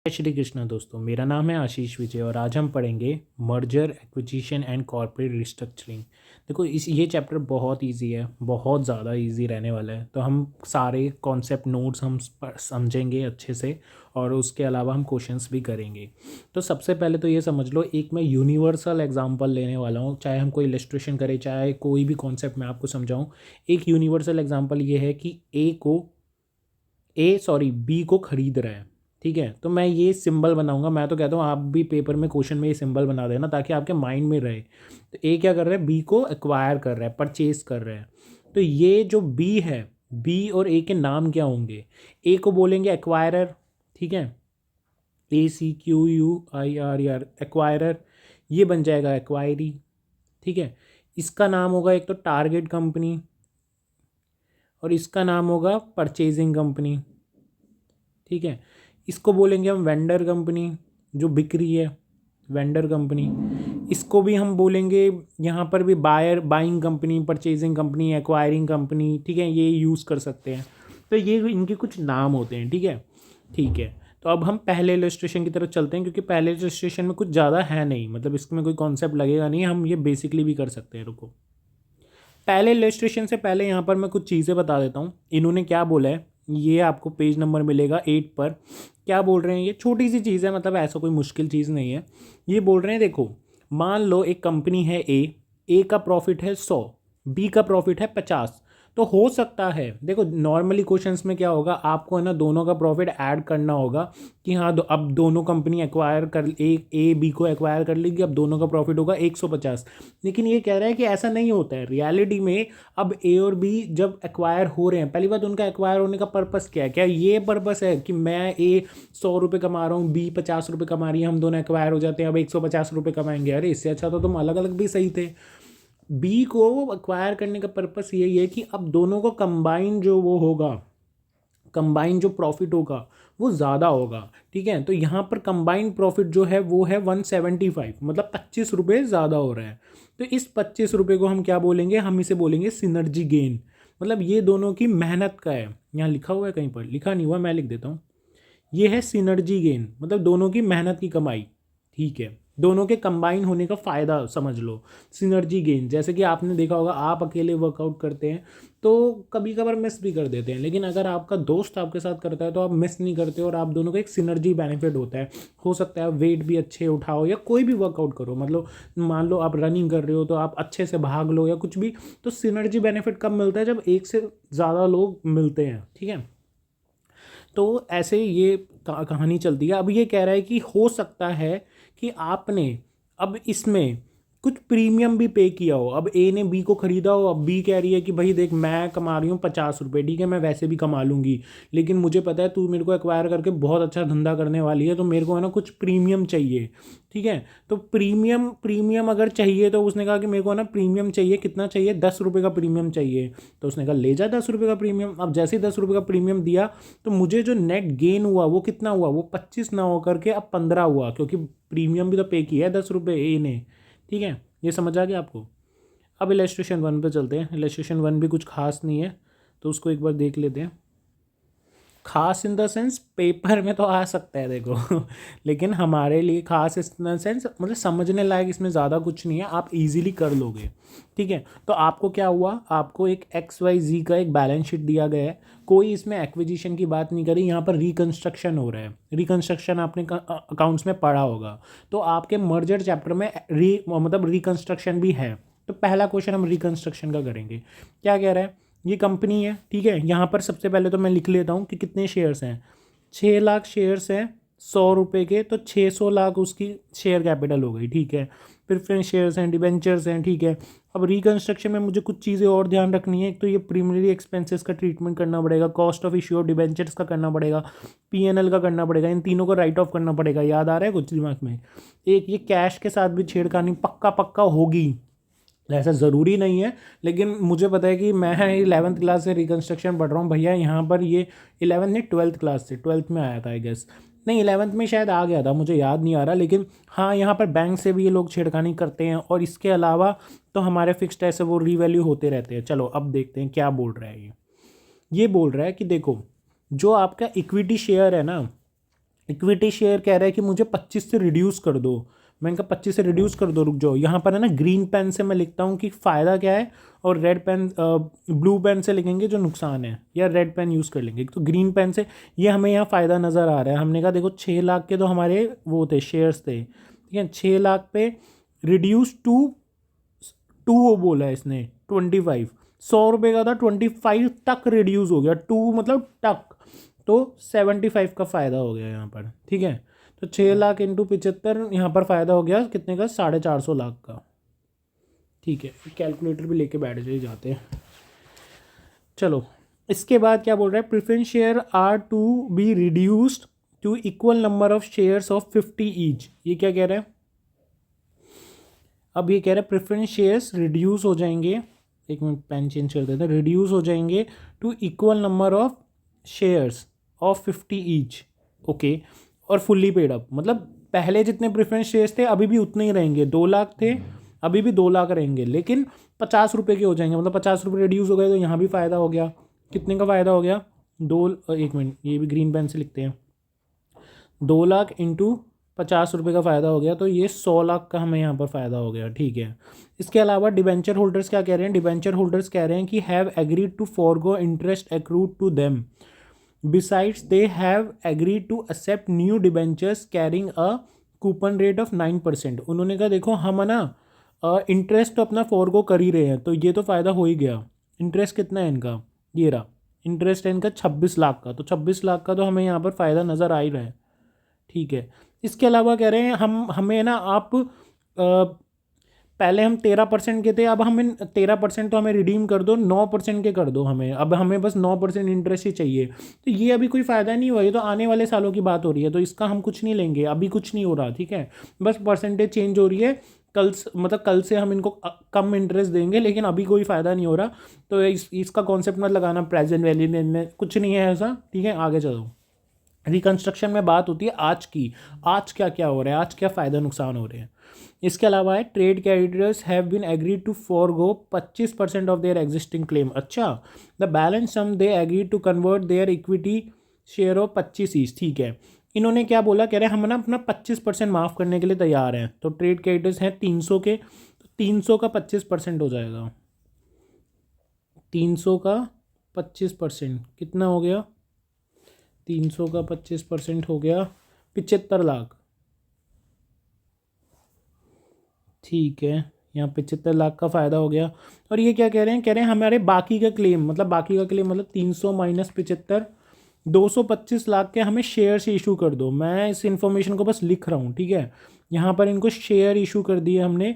जय श्री कृष्ण दोस्तों, मेरा नाम है आशीष विजय और आज हम पढ़ेंगे merger acquisition and corporate restructuring. देखो ये चैप्टर बहुत इजी है, बहुत ज़्यादा इजी रहने वाला है। तो हम सारे कॉन्सेप्ट नोट्स हम समझेंगे अच्छे से और उसके अलावा हम क्वेश्चंस भी करेंगे। तो सबसे पहले तो ये समझ लो, एक मैं यूनिवर्सल एग्जांपल लेने वाला हूँ। चाहे हम कोई इलस्ट्रेशन करें, चाहे कोई भी कॉन्सेप्ट मैं आपको समझाऊँ, एक यूनिवर्सल एग्जाम्पल ये है कि बी को खरीद रहा है। ठीक है, तो मैं ये सिंबल बनाऊंगा। मैं तो कहता हूँ आप भी पेपर में क्वेश्चन में ये सिंबल बना देना ताकि आपके माइंड में रहे। तो ए क्या कर रहा है, बी को एक्वायर कर रहा है, परचेज कर रहा है। तो ये जो बी है, बी और ए के नाम क्या होंगे? ए को बोलेंगे एक्वायरर, ठीक है, ACQUIRER, एक्वायरर। ये बन जाएगा एक्वायरी, ठीक है। इसका नाम होगा एक तो टारगेट कंपनी और इसका नाम होगा परचेजिंग कंपनी, ठीक है। इसको बोलेंगे हम वेंडर कंपनी, जो बिक रही है, वेंडर कंपनी। इसको भी हम बोलेंगे, यहाँ पर भी buying company, purchasing company, acquiring company, ठीक है, ये यूज़ कर सकते हैं। तो ये इनके कुछ नाम होते हैं, ठीक है। ठीक है, तो अब हम पहले इलस्ट्रेशन की तरफ चलते हैं, क्योंकि पहले इलस्ट्रेशन में कुछ ज़्यादा है नहीं, मतलब इसमें कोई कॉन्सेप्ट लगेगा नहीं, हम ये बेसिकली भी कर सकते हैं। रुको, पहले इलस्ट्रेशन से पहले यहाँ पर मैं कुछ चीज़ें बता देता हूँ। इन्होंने क्या बोला है, ये आपको पेज नंबर मिलेगा 8 पर। क्या बोल रहे हैं, ये छोटी सी चीज़ है, मतलब ऐसा कोई मुश्किल चीज़ नहीं है। ये बोल रहे हैं, देखो मान लो एक कंपनी है ए का प्रॉफिट है 100, बी का प्रॉफिट है 50। तो हो सकता है, देखो नॉर्मली क्वेश्चंस में क्या होगा, आपको है ना दोनों का प्रॉफिट ऐड करना होगा कि हाँ अब दोनों कंपनी एक्वायर कर, ए बी को एक्वायर कर लेगी, अब दोनों का प्रॉफिट होगा 150। लेकिन ये कह रहा है कि ऐसा नहीं होता है रियलिटी में। अब ए और बी जब एक्वायर हो रहे हैं, पहली बात उनका एक्वायर होने का पर्पस क्या है? क्या ये पर्पस है कि मैं ए 100 रुपये कमा रहा हूँ, बी 50 रुपये कमा रही है, हम दोनों एक्वायर हो जाते हैं, अब 150 रुपये कमाएंगे? अरे इससे अच्छा तो तुम अलग अलग भी सही थे। बी को एक्वायर करने का पर्पस यही है कि अब दोनों को कंबाइन जो वो होगा, कंबाइन जो प्रॉफिट होगा वो ज़्यादा होगा, ठीक है। तो यहाँ पर कंबाइंड प्रॉफिट जो है वो है 175, मतलब 25 रुपये ज़्यादा हो रहा है। तो इस 25 रुपये को हम क्या बोलेंगे, हम इसे बोलेंगे सिनर्जी गेन। मतलब ये दोनों की मेहनत का है। यहाँ लिखा हुआ है, कहीं पर लिखा नहीं हुआ, मैं लिख देता हूँ। ये है सिनर्जी गेन, मतलब दोनों की मेहनत की कमाई, ठीक है, दोनों के कंबाइन होने का फ़ायदा समझ लो, सिनर्जी गेन। जैसे कि आपने देखा होगा, आप अकेले वर्कआउट करते हैं तो कभी कभार मिस भी कर देते हैं, लेकिन अगर आपका दोस्त आपके साथ करता है तो आप मिस नहीं करते और आप दोनों का एक सिनर्जी बेनिफिट होता है। हो सकता है वेट भी अच्छे उठाओ या कोई भी वर्कआउट करो, मतलब मान लो आप रनिंग कर रहे हो तो आप अच्छे से भाग लो या कुछ भी। तो सिनर्जी बेनिफिट कब मिलता है? जब एक से ज़्यादा लोग मिलते हैं, ठीक है। तो ऐसे ये कहानी चलती है। अब ये कह रहा है कि हो सकता है कि आपने अब इसमें कुछ प्रीमियम भी पे किया हो। अब ए ने बी को खरीदा हो, अब बी कह रही है कि भाई देख, मैं कमा रही हूँ 50 रुपये, ठीक है, मैं वैसे भी कमा लूँगी, लेकिन मुझे पता है तू मेरे को एक्वायर करके बहुत अच्छा धंधा करने वाली है, तो मेरे को है ना कुछ प्रीमियम चाहिए, ठीक है। तो प्रीमियम प्रीमियम अगर चाहिए तो उसने कहा कि मेरे को है ना प्रीमियम चाहिए, कितना चाहिए, 10 रुपये का प्रीमियम चाहिए। तो उसने कहा ले जा 10 रुपये का प्रीमियम। अब जैसे ही 10 रुपये का प्रीमियम दिया तो मुझे जो नेट गेन हुआ वो कितना हुआ, वो 25 ना होकर के अब 15 हुआ, क्योंकि प्रीमियम भी तो पे किया है 10 रुपये ए ने, ठीक है। ये समझ आ गया आपको? अब इलस्ट्रेशन 1 पे चलते हैं। इलस्ट्रेशन 1 भी कुछ खास नहीं है, तो उसको एक बार देख लेते हैं। खास इन द सेंस पेपर में तो आ सकता है, देखो लेकिन हमारे लिए खास इन द सेंस मतलब समझने लायक इसमें ज़्यादा कुछ नहीं है, आप इजीली कर लोगे, ठीक है। तो आपको क्या हुआ, आपको एक XYZ का एक बैलेंस शीट दिया गया है, कोई इसमें एक्विजिशन की बात नहीं करी, यहाँ पर रिकन्स्ट्रक्शन हो रहा है। रिकन्स्ट्रक्शन आपने अकाउंट्स में पढ़ा होगा, तो आपके मर्जर चैप्टर में मतलब रिकन्स्ट्रक्शन भी है। तो पहला क्वेश्चन हम रिकन्स्ट्रक्शन का करेंगे। क्या कह रहा है, ये कंपनी है, ठीक है। यहाँ पर सबसे पहले तो मैं लिख लेता हूँ कि कितने शेयर्स हैं, 6 लाख शेयर्स हैं 100 रुपये के, तो 600 लाख उसकी शेयर कैपिटल हो गई, ठीक है। प्रेफरेंस शेयर्स हैं, डिबेंचर्स हैं, ठीक है। अब रिकन्स्ट्रक्शन में मुझे कुछ चीज़ें और ध्यान रखनी है। एक तो ये प्रीमियरी एक्सपेंसेस का ट्रीटमेंट करना पड़ेगा, cost of issue of debentures का करना पड़ेगा, P&L का करना पड़ेगा, इन तीनों को राइट ऑफ करना पड़ेगा। याद आ रहा है कुछ दिमाग में? एक ये कैश के साथ भी छेड़खानी पक्का पक्का होगी, ऐसा ज़रूरी नहीं है, लेकिन मुझे पता है कि मैं 11th क्लास से रिकन्स्ट्रक्शन पढ़ रहा हूँ भैया। यहाँ पर ये 11th नहीं 12th क्लास से, 12th में आया था आई गेस, नहीं 11th में शायद आ गया था, मुझे याद नहीं आ रहा। लेकिन हाँ, यहाँ पर बैंक से भी ये लोग छेड़खानी करते हैं, और इसके अलावा तो हमारे फिक्स्ड ऐसे वो रीवैल्यू होते रहते हैं। चलो अब देखते हैं क्या बोल रहा है ये बोल रहा है कि देखो, जो आपका इक्विटी शेयर है ना, इक्विटी शेयर कह रहा है कि मुझे 25 से रिड्यूस कर दो। मैंने कहा 25 से रिड्यूस कर दो, रुक जाओ। यहाँ पर है ना ग्रीन पेन से मैं लिखता हूँ कि फ़ायदा क्या है, और रेड पेन ब्लू पेन से लिखेंगे जो नुकसान है, या रेड पेन यूज़ कर लेंगे। तो ग्रीन पेन से ये हमें यहाँ फ़ायदा नज़र आ रहा है। हमने कहा देखो 6 लाख के तो हमारे वो थे, शेयर्स थे, ठीक है। 6 लाख पे रिड्यूस टू वो बोला है इसने 25, 100 रुपये का था, 25 तक रिड्यूस हो गया, 2 मतलब तक, तो 75 का फ़ायदा हो गया यहाँ पर, ठीक है। तो 6 लाख इंटू 75 यहाँ पर फ़ायदा हो गया कितने का, 450 लाख का, ठीक है। कैलकुलेटर भी लेके बैठ जाते हैं। चलो इसके बाद क्या बोल रहा है, preference share are to be reduced to equal number of shares of 50 each. ये क्या कह रहा है, अब ये कह रहा है प्रेफरेंस शेयर्स रिड्यूस हो जाएंगे, एक मिनट पेन चेंज कर देते हैं, रिड्यूस हो जाएंगे to equal number of shares of 50 each, okay. और फुल्ली पेड अप, मतलब पहले जितने प्रेफरेंस शेयर्स थे अभी भी उतने ही रहेंगे, 2 लाख थे अभी भी 2 लाख रहेंगे, लेकिन 50 रुपये के हो जाएंगे, मतलब 50 रुपये रिड्यूस हो गए, तो यहाँ भी फ़ायदा हो गया। कितने का फ़ायदा हो गया, 2, एक मिनट ये भी ग्रीन पेन से लिखते हैं, 2 लाख इंटू 50 रुपये का फ़ायदा हो गया, तो ये 100 लाख का हमें यहाँ पर फ़ायदा हो गया, ठीक है। इसके अलावा डिबेंचर होल्डर्स क्या कह रहे हैं, डिबेंचर होल्डर्स कह रहे हैं कि have agreed to forgo interest accrued to them, besides they have agreed to accept new debentures carrying a coupon rate of 9%। उन्होंने कहा देखो हम ना इंटरेस्ट तो अपना फॉरगो कर ही रहे हैं, तो ये तो फ़ायदा हो ही गया। इंटरेस्ट कितना है इनका, ये रहा इंटरेस्ट है इनका 26 लाख का, तो 26 लाख का तो हमें यहाँ पर फ़ायदा नज़र आ ही रहा है, ठीक है। इसके अलावा कह रहे हैं हमें ना आप पहले हम 13% के थे, अब हमें 13% तो हमें रिडीम कर दो, 9% के कर दो हमें, अब हमें बस 9% इंटरेस्ट ही चाहिए। तो ये अभी कोई फ़ायदा नहीं हुआ, ये तो आने वाले सालों की बात हो रही है, तो इसका हम कुछ नहीं लेंगे, अभी कुछ नहीं हो रहा, ठीक है। बस परसेंटेज चेंज हो रही है, मतलब कल से हम इनको कम इंटरेस्ट देंगे, लेकिन अभी कोई फ़ायदा नहीं हो रहा। तो इसका कॉन्सेप्ट मत लगाना प्रेजेंट वैल्यू में, कुछ नहीं है ऐसा, ठीक है। आगे चलो, रिकंस्ट्रक्शन में बात होती है आज की, आज क्या क्या हो रहा है, आज क्या फ़ायदा नुकसान हो रहे हैं। इसके अलावा है trade creditors have been agreed to forgo 25% of their existing claim. अच्छा, the balance sum they agreed to convert their equity share of 25 each, ठीक है। इन्होंने क्या बोला, कह रहे हैं हम ना अपना 25% माफ़ करने के लिए तैयार हैं। तो ट्रेड क्रेडिटर्स हैं 300 के, तो 300 का 25% हो जाएगा, 300 का 25% कितना हो गया, 300 का 25% हो गया 75 लाख, ठीक है। यहाँ 75 लाख का फ़ायदा हो गया। और ये क्या कह रहे हैं, कह रहे हैं हमारे बाकी का क्लेम, मतलब बाकी का क्लेम मतलब 300 माइनस 75, 225 लाख के हमें शेयर से इशू कर दो। मैं इस इन्फॉर्मेशन को बस लिख रहा हूँ, ठीक है। यहाँ पर इनको शेयर इशू कर दिए हमने,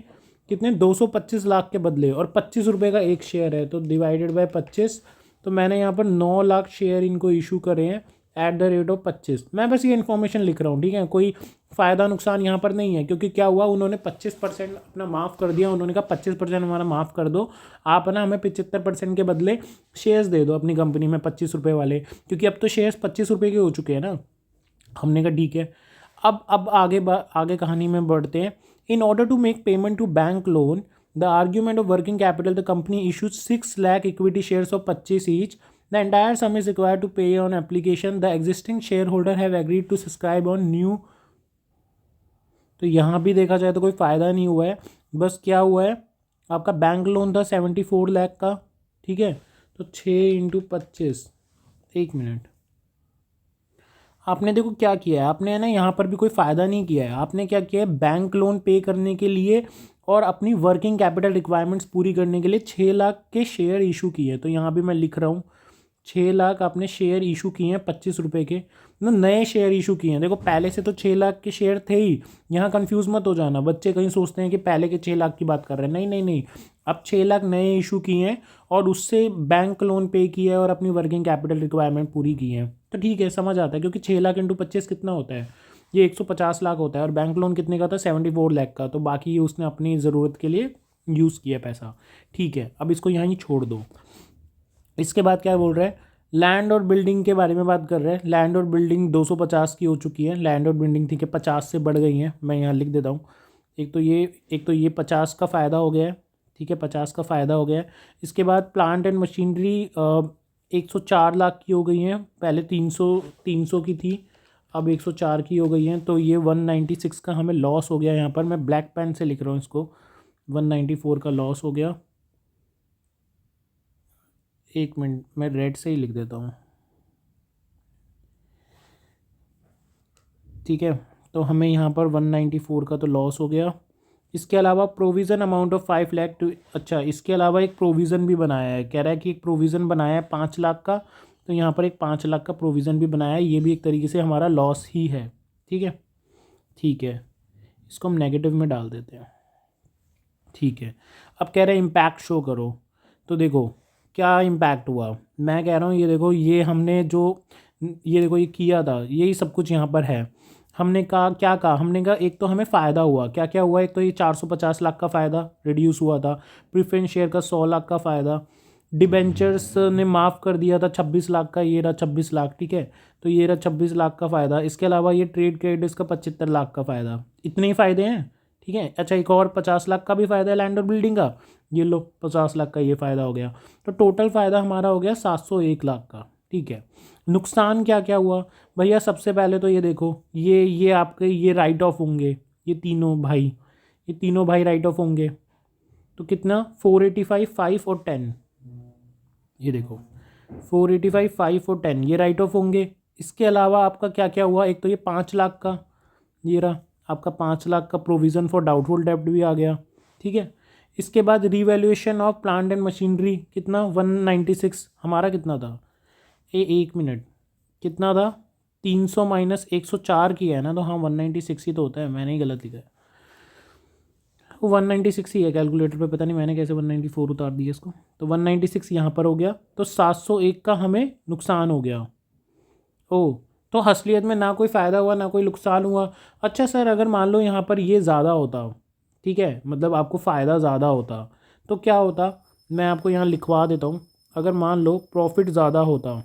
कितने, 225 लाख के बदले, और 25 रुपये का एक शेयर है, तो डिवाइडेड बाय 25, तो मैंने यहाँ पर 9 लाख शेयर इनको इशू करे हैं एट द रेट ऑफ 25। मैं बस ये इन्फॉर्मेशन लिख रहा हूँ, ठीक है। कोई फ़ायदा नुकसान यहाँ पर नहीं है, क्योंकि क्या हुआ, उन्होंने 25% अपना माफ़ कर दिया। उन्होंने कहा 25% हमारा माफ़ कर दो, आप ना हमें 75% के बदले शेयर्स दे दो अपनी कंपनी में 25 रुपये वाले, क्योंकि अब तो शेयर्स 25 रुपये के हो चुके हैं ना। हमने कहा ठीक है। अब आगे कहानी में बढ़ते हैं। In order to make payment to bank loan, the argument of working capital, the company issues 6 lakh equity shares of 25 each. The entire sum is required to pay on application. The existing shareholder have agreed to subscribe on new. तो यहाँ भी देखा जाए तो कोई फ़ायदा नहीं हुआ है, बस क्या हुआ है, आपका बैंक लोन था 74 लाख का, ठीक है। तो 6 इंटू 25, एक मिनट, आपने देखो क्या किया है, आपने ना यहाँ पर भी कोई फ़ायदा नहीं किया है। आपने क्या किया है, बैंक लोन पे करने के लिए और अपनी वर्किंग कैपिटल रिक्वायरमेंट्स पूरी करने के लिए 6 लाख के शेयर इशू किए। तो यहाँ भी मैं लिख रहा हूँ 6 लाख आपने शेयर इशू किए हैं 25 रुपये के, मतलब नए शेयर इशू किए हैं। देखो पहले से तो 6 लाख के शेयर थे ही, यहाँ कंफ्यूज मत हो जाना। बच्चे कहीं सोचते हैं कि पहले के 6 लाख की बात कर रहे हैं, नहीं नहीं नहीं, अब 6 लाख नए इशू किए हैं और उससे बैंक लोन पे किया है और अपनी वर्किंग कैपिटल रिक्वायरमेंट पूरी की है। तो ठीक है, समझ आता है, क्योंकि 6 लाख इंटू 25 कितना होता है, ये 150 लाख होता है, और बैंक लोन कितने का था, 74 लाख का। तो बाकी उसने अपनी ज़रूरत के लिए यूज़ किया पैसा, ठीक है। अब इसको यहाँ ही छोड़ दो। इसके बाद क्या बोल रहा है, लैंड और बिल्डिंग के बारे में बात कर रहे हैं। लैंड और बिल्डिंग 250 की हो चुकी है, लैंड और बिल्डिंग ठीक है 50 से बढ़ गई हैं। मैं यहाँ लिख देता हूँ, एक तो ये 50 का फ़ायदा हो गया है, ठीक है, 50 का फ़ायदा हो गया है। इसके बाद प्लांट एंड मशीनरी 104 लाख की हो गई हैं, पहले 300 की थी, अब 104 की हो गई है, तो ये 196 का हमें लॉस हो गया। यहाँ पर मैं ब्लैक पेन से लिख रहा हूँ इसको, 194 का लॉस हो गया। एक मिनट, मैं रेड से ही लिख देता हूँ, ठीक है। तो हमें यहाँ पर 194 का तो लॉस हो गया। इसके अलावा provision amount of 5 lakh to, अच्छा इसके अलावा एक प्रोविज़न भी बनाया है, कह रहा है कि एक प्रोविज़न बनाया है 5 लाख का, तो यहाँ पर एक 5 लाख का प्रोविज़न भी बनाया है। ये भी एक तरीके से हमारा लॉस ही है, ठीक है। ठीक है, इसको हम नेगेटिव में डाल देते हैं, ठीक है। अब कह रहे हैं इम्पैक्ट शो करो, तो देखो क्या इम्पैक्ट हुआ। मैं कह रहा हूँ ये देखो, ये हमने जो ये देखो ये किया था, यही सब कुछ यहाँ पर है। हमने कहा क्या कहा, हमने कहा एक तो हमें फ़ायदा हुआ, क्या क्या हुआ, एक तो ये 450 लाख का फ़ायदा रिड्यूस हुआ था, प्रीफरेंस शेयर का 100 लाख का फ़ायदा, डिबेंचर्स ने माफ़ कर दिया था 26 लाख का, ये रहा 26 लाख, ठीक है। तो ये रहा 26 लाख का फ़ायदा। इसके अलावा ये ट्रेड क्रेडिट्स का 75 लाख का फ़ायदा, इतने ही फ़ायदे हैं, ठीक है। अच्छा एक और 50 लाख का भी फ़ायदा है लैंड और बिल्डिंग का, ये लो 50 लाख का ये फ़ायदा हो गया। तो टोटल फ़ायदा हमारा हो गया 701 लाख का, ठीक है। नुकसान क्या क्या हुआ भैया, सबसे पहले तो ये देखो, ये आपके ये राइट ऑफ होंगे, ये तीनों भाई, ये तीनों भाई राइट ऑफ होंगे। तो कितना 485, 5 और 10, ये देखो 485, 5 और 10 ये राइट ऑफ होंगे। इसके अलावा आपका क्या क्या हुआ, एक तो ये 5 लाख का, ये रहा आपका 5 लाख का प्रोविज़न फॉर डाउटफुल डेब्ट भी आ गया, ठीक है। इसके बाद revaluation of plant and machinery कितना 196, हमारा कितना था, एक मिनट कितना था, 300 माइनस 104 किया है ना, तो हाँ 196 ही तो होता है, मैंने ही गलत लिखा है, 196 ही है कैलकुलेटर पे, पता नहीं मैंने कैसे 194 उतार दिया इसको। तो 196 यहाँ पर हो गया, तो 701 का हमें नुकसान हो गया। ओ, तो असलियत में ना कोई फ़ायदा हुआ ना कोई नुकसान हुआ। अच्छा सर, अगर मान लो यहाँ पर ये ज़्यादा होता, ठीक है, मतलब आपको फ़ायदा ज़्यादा होता, तो क्या होता, मैं आपको यहाँ लिखवा देता हूँ। अगर मान लो प्रॉफिट ज़्यादा होता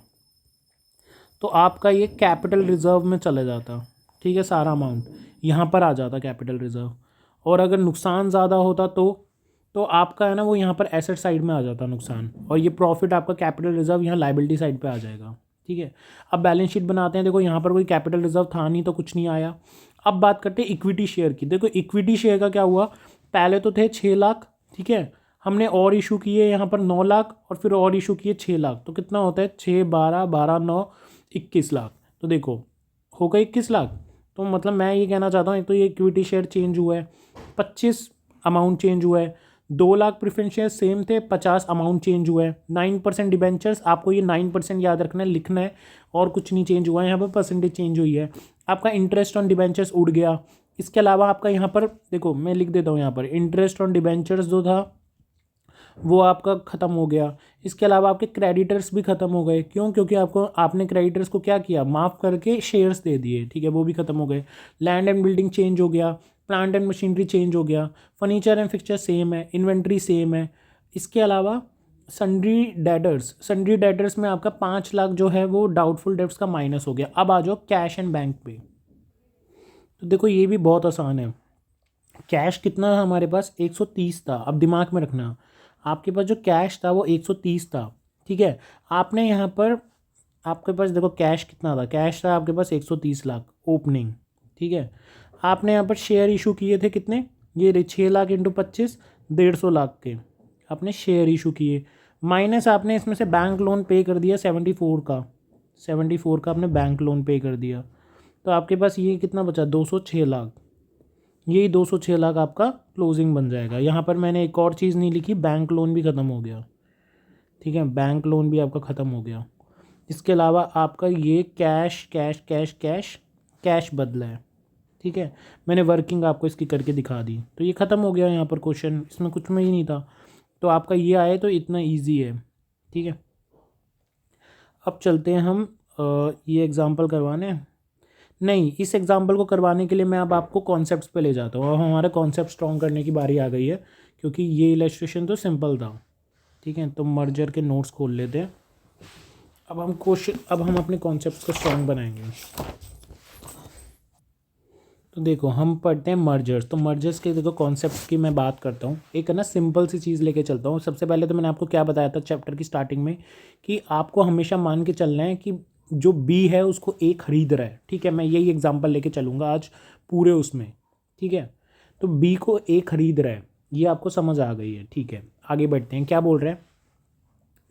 तो आपका ये कैपिटल रिज़र्व में चले जाता, ठीक है, सारा अमाउंट यहाँ पर आ जाता कैपिटल रिज़र्व। और अगर नुकसान ज़्यादा होता तो आपका है ना वो यहाँ पर एसेट साइड में आ जाता नुकसान, और ये प्रॉफिट आपका कैपिटल रिज़र्व यहाँ लाइबिलिटी साइड पे आ जाएगा, ठीक है। अब बैलेंस शीट बनाते हैं, देखो यहाँ पर कोई कैपिटल रिज़र्व था नहीं तो कुछ नहीं आया। अब बात करते हैं इक्विटी शेयर की। देखो इक्विटी शेयर का क्या हुआ, पहले तो थे 6 लाख, ठीक है, हमने और इशू किए यहाँ पर 9 लाख, और फिर और इशू किए 6 लाख, तो कितना होता है 6, 12, 12, 9, 21 लाख। तो देखो हो गए 21 लाख। तो मतलब मैं ये कहना चाहता हूँ, एक तो ये इक्विटी शेयर चेंज हुआ है, 25 अमाउंट चेंज हुआ है, 2 लाख प्रेफरेंस शेयर सेम थे, 50 अमाउंट चेंज हुआ है, 9% डिबेंचर्स, आपको ये 9% याद रखना है, लिखना है, और कुछ नहीं चेंज हुआ है, यहाँ पर परसेंटेज चेंज हुई है। आपका इंटरेस्ट ऑन डिबेंचर्स उड़ गया। इसके अलावा आपका यहाँ पर देखो मैं लिख देता हूँ, यहाँ पर इंटरेस्ट ऑन डिबेंचर्स जो था वो आपका ख़त्म हो गया। इसके अलावा आपके क्रेडिटर्स भी ख़त्म हो गए, क्यों, क्योंकि आपने क्रेडिटर्स को क्या किया, माफ़ करके शेयर्स दे दिए, ठीक है, वो भी ख़त्म हो गए। लैंड एंड बिल्डिंग चेंज हो गया, प्लांट एंड मशीनरी चेंज हो गया, फर्नीचर एंड फिक्सचर सेम है, इन्वेंट्री सेम है। इसके अलावा सन्ड्री डेटर्स में आपका 5 लाख जो है वो डाउटफुल डेब्ट्स का माइनस हो गया। अब आ जाओ कैश एंड बैंक पे। तो देखो ये भी बहुत आसान है। कैश कितना था हमारे पास, 130 था। अब दिमाग में रखना, आपके पास जो कैश था वो 130 था, ठीक है। आपने यहाँ पर आपके पास देखो कैश कितना था, कैश था आपके पास 130 लाख ओपनिंग, ठीक है। आपने यहाँ पर शेयर इशू किए थे कितने, ये रहे 6 लाख इंटू 25, 150 लाख के आपने शेयर इशू किए, माइनस आपने इसमें से बैंक लोन पे कर दिया 74 का आपने बैंक लोन पे कर दिया। तो आपके पास ये कितना बचा, 206 लाख। यही 206 लाख आपका क्लोजिंग बन जाएगा। यहाँ पर मैंने एक और चीज़ नहीं लिखी, बैंक लोन भी ख़त्म हो गया, ठीक है, बैंक लोन भी आपका ख़त्म हो गया। इसके अलावा आपका ये cash cash cash cash cash बदला है, ठीक है, मैंने वर्किंग आपको इसकी करके दिखा दी। तो ये ख़त्म हो गया यहाँ पर क्वेश्चन, इसमें कुछ में ही नहीं था। तो आपका ये आए तो इतना ईजी है, ठीक है। अब चलते हैं हम ये एग्ज़ाम्पल करवाने, नहीं इस एग्जाम्पल को करवाने के लिए मैं अब आपको कॉन्सेप्ट्स पे ले जाता हूँ। अब हमारा कॉन्सेप्ट स्ट्रॉन्ग करने की बारी आ गई है, क्योंकि ये इलस्ट्रेशन तो सिंपल था, ठीक है। तो मर्जर के नोट्स खोल लेते हैं। अब हम अपने कॉन्सेप्ट्स को स्ट्रॉन्ग बनाएंगे। तो देखो हम पढ़ते हैं मर्जर्स। तो मर्जर्स के देखो कॉन्सेप्ट्स की मैं बात करता हूँ। एक है ना सिंपल सी चीज़ लेके चलता हूँ। सबसे पहले तो मैंने आपको क्या बताया था चैप्टर की स्टार्टिंग में, कि आपको हमेशा मान के चलना है कि जो बी है उसको ए खरीद रहा है, ठीक है, मैं यही एग्जांपल लेके चलूँगा आज पूरे उसमें, ठीक है। तो बी को ए खरीद रहा है, ये आपको समझ आ गई है, ठीक है। आगे बढ़ते हैं, क्या बोल रहे हैं,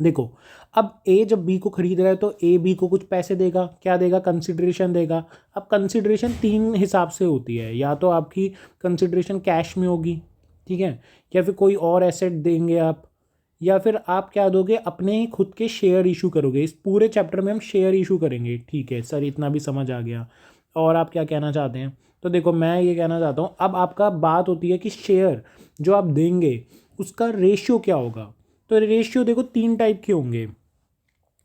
देखो अब ए जब बी को खरीद रहा है तो ए बी को कुछ पैसे देगा, क्या देगा, कंसिडरेशन देगा। अब कंसिडरेशन तीन हिसाब से होती है, या तो आपकी कंसिडरेशन कैश में होगी, ठीक है, या फिर कोई और एसेट देंगे आप, या फिर आप क्या दोगे, अपने खुद के शेयर इशू करोगे। इस पूरे चैप्टर में हम शेयर इशू करेंगे, ठीक है सर, इतना भी समझ आ गया। और आप क्या कहना चाहते हैं, तो देखो मैं ये कहना चाहता हूँ, अब आपका बात होती है कि शेयर जो आप देंगे उसका रेशियो क्या होगा। तो रेशियो देखो तीन टाइप के होंगे,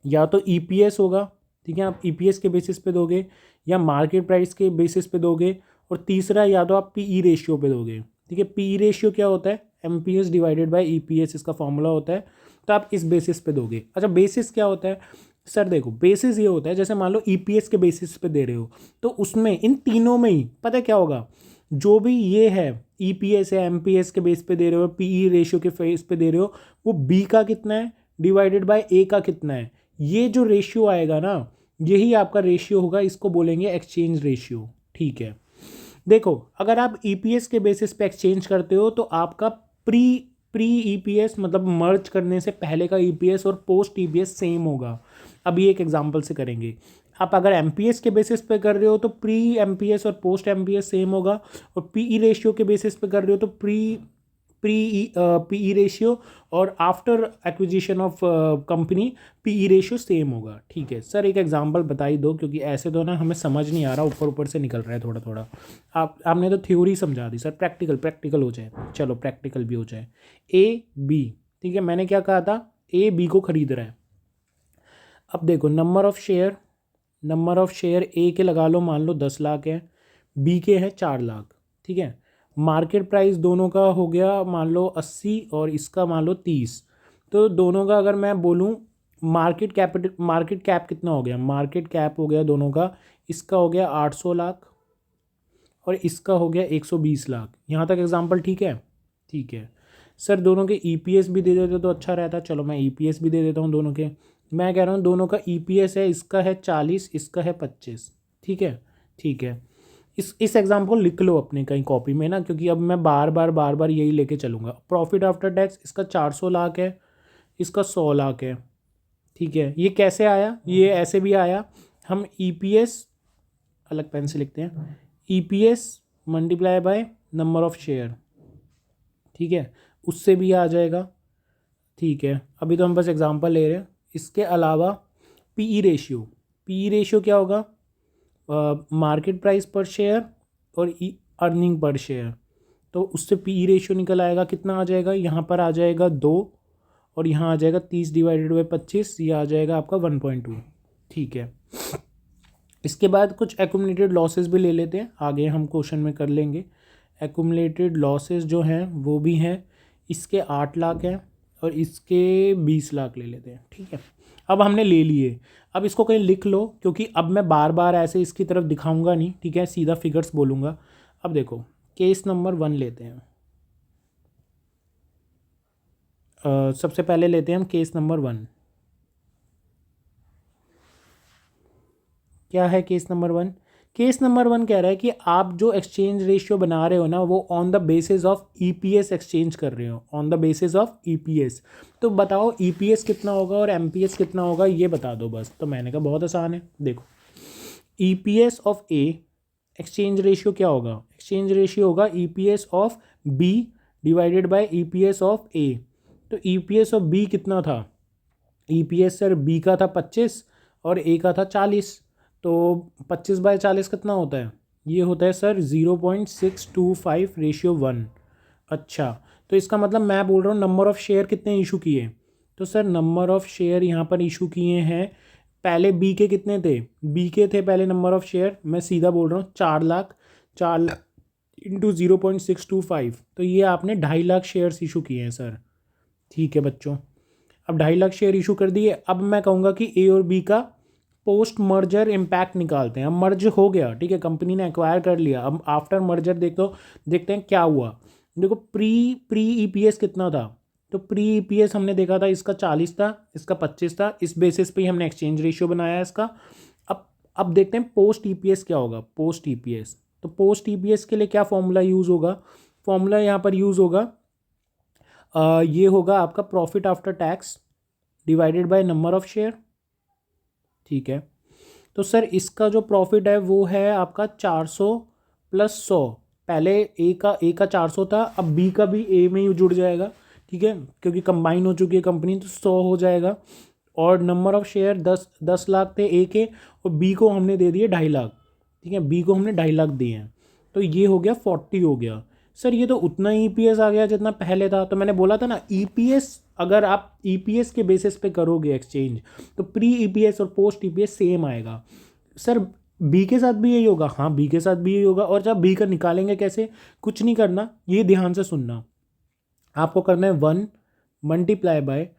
या तो ईपीएस होगा, ठीक है, आप ईपीएस के बेसिस पे दोगे, या मार्केट प्राइस के बेसिस पे दोगे, और तीसरा या तो आप पीई रेशियो पे दोगे, ठीक है। पीई रेशियो क्या होता है, एमपीएस डिवाइडेड बाय ईपीएस, इसका फॉर्मूला होता है, तो आप इस बेसिस पे दोगे। अच्छा बेसिस क्या होता है सर, देखो बेसिस ये होता है, जैसे मान लो ईपीएस के बेसिस पे दे रहे हो, तो उसमें इन तीनों में ही पता है क्या होगा, जो भी ये है ईपीएस है, एमपीएस के बेस पे दे रहे हो, पीई रेशियो के बेस पे दे रहे हो, वो बी का कितना है डिवाइडेड बाय ए का कितना है, ये जो रेशियो आएगा ना, यही आपका रेशियो होगा, इसको बोलेंगे एक्सचेंज रेशियो, ठीक है। देखो अगर आप ईपीएस के बेसिस पे एक्सचेंज करते हो तो आपका प्री प्री ईपीएस मतलब मर्ज करने से पहले का ईपीएस और पोस्ट ईपीएस सेम होगा। अभी एक एग्जांपल से करेंगे, आप अगर एमपीएस के बेसिस पे कर रहे हो तो प्री एमपीएस और पोस्ट एमपीएस सेम होगा, और पीई रेशियो के बेसिस पे कर रहे हो तो प्री प्री पीई रेशियो और after acquisition of company PE ratio same होगा, ठीक है सर। एक एग्जांपल बता ही दो, क्योंकि ऐसे तो ना हमें समझ नहीं आ रहा, ऊपर ऊपर से निकल रहा है थोड़ा थोड़ा। आपने तो थ्योरी समझा दी सर, प्रैक्टिकल हो जाए, चलो प्रैक्टिकल भी हो जाए। ए बी, ठीक है, मैंने क्या कहा था, ए बी को खरीद रहा है। अब देखो नंबर ऑफ शेयर ए के लगा लो, मान लो 10 लाख है, बी के हैं 4 लाख, ठीक है। मार्केट प्राइस दोनों का हो गया मान लो 80 और इसका मान लो 30, तो दोनों का अगर मैं बोलूँ मार्केट कैप कितना हो गया, मार्केट कैप हो गया दोनों का, इसका हो गया 800 लाख और इसका हो गया 120 लाख। यहाँ तक एग्जांपल ठीक है, ठीक है सर। दोनों के ईपीएस भी दे देते तो अच्छा रहता, चलो मैं ईपीएस भी दे देता हूँ दोनों के। मैं कह रहा हूँ दोनों का ईपीएस है, इसका है 40, इसका है 25, ठीक है, ठीक है। इस एग्जाम्पल को लिख लो अपने कहीं कॉपी में ना, क्योंकि अब मैं बार बार यही लेके चलूँगा। प्रॉफिट आफ्टर टैक्स इसका 400 लाख है, इसका 100 लाख है, ठीक है। ये कैसे आया, ये ऐसे भी आया, हम ईपीएस अलग पेन से लिखते हैं, EPS multiply by number of share, ठीक है, उससे भी आ जाएगा, ठीक है। अभी तो हम बस एग्जांपल ले रहे हैं। इसके अलावा पीई रेशियो क्या होगा, मार्केट प्राइस पर शेयर और अर्निंग पर शेयर, तो उससे पीई रेशियो निकल आएगा, कितना आ जाएगा, यहाँ पर आ जाएगा 2 और यहाँ आ जाएगा 30 डिवाइडेड बाई 25, ये आ जाएगा आपका 1.2, ठीक है। इसके बाद कुछ एक्यूमुलेटेड लॉसेस भी ले लेते हैं, आगे हम क्वेश्चन में कर लेंगे। एक्यूमुलेटेड लॉसेस जो हैं वो भी हैं, इसके 8 लाख हैं और इसके 20 लाख ले लेते हैं, ठीक है। अब हमने ले लिए, अब इसको कहीं लिख लो, क्योंकि अब मैं बार बार ऐसे इसकी तरफ दिखाऊंगा नहीं, ठीक है, सीधा फिगर्स बोलूँगा। अब देखो केस नंबर 1 लेते हैं, सबसे पहले लेते हैं हम केस नंबर 1। क्या है केस नंबर 1, केस नंबर 1 कह रहा है कि आप जो एक्सचेंज रेशियो बना रहे हो ना, वो on the basis of EPS exchange कर रहे हो, on the basis of EPS. तो बताओ ईपीएस कितना होगा और एमपीएस कितना होगा, ये बता दो बस। तो मैंने कहा बहुत आसान है, देखो EPS of A, exchange ratio क्या होगा, एक्सचेंज रेशियो होगा EPS of B divided by EPS of A. तो ईपीएस ऑफ बी कितना था, ईपीएस सर बी का था 25 और ए का था 40, तो 25/40 कितना होता है, ये होता है सर 0.625/1। अच्छा, तो इसका मतलब मैं बोल रहा हूँ नंबर ऑफ़ शेयर कितने इशू किए, तो सर नंबर ऑफ़ शेयर यहाँ पर इशू किए हैं, पहले बी के कितने थे, बी के थे पहले नंबर ऑफ़ शेयर, मैं सीधा बोल रहा हूँ 4 लाख इंटू 0.625, तो ये आपने 2.5 लाख शेयर्स इशू किए हैं सर, ठीक है बच्चों। अब 2.5 लाख शेयर इशू कर दिए, अब मैं कहूँगा कि ए और बी का पोस्ट मर्जर इम्पैक्ट निकालते हैं। अब मर्ज हो गया, ठीक है, कंपनी ने एक्वायर कर लिया, अब आफ्टर मर्जर देखते हैं क्या हुआ। देखो प्री ईपीएस कितना था, तो प्री ईपीएस हमने देखा था इसका 40 था, इसका 25 था, इस बेसिस पे ही हमने एक्सचेंज रेशियो बनाया इसका। अब देखते हैं पोस्ट ईपीएस क्या होगा। पोस्ट ईपीएस, तो पोस्ट ईपीएस के लिए क्या फॉर्मूला यूज़ होगा, फॉर्मूला यहाँ पर यूज़ होगा ये होगा आपका profit after tax divided by number of share. ठीक है, तो सर इसका जो प्रॉफिट है वो है आपका 400 प्लस 100। पहले ए का 400 था, अब बी का भी ए में ही जुड़ जाएगा। ठीक है, क्योंकि कंबाइन हो चुकी है कंपनी, तो 100 हो जाएगा। और नंबर ऑफ शेयर 10 लाख थे ए के, और बी को हमने दे दिए 2.5 लाख। ठीक है, बी को हमने 2.5 लाख दिए हैं, तो ये हो गया 40 हो गया। सर ये तो उतना ही ईपीएस आ गया जितना पहले था। तो मैंने बोला था ना, ईपीएस अगर आप ईपीएस के बेसिस पे करोगे एक्सचेंज, तो प्री ईपीएस और पोस्ट ईपीएस सेम आएगा। सर बी के साथ भी यही होगा? हाँ, बी के साथ भी यही होगा। और जब बी का निकालेंगे कैसे, कुछ नहीं करना, ये ध्यान से सुनना। आपको करना है 1 मल्टीप्लाई बाय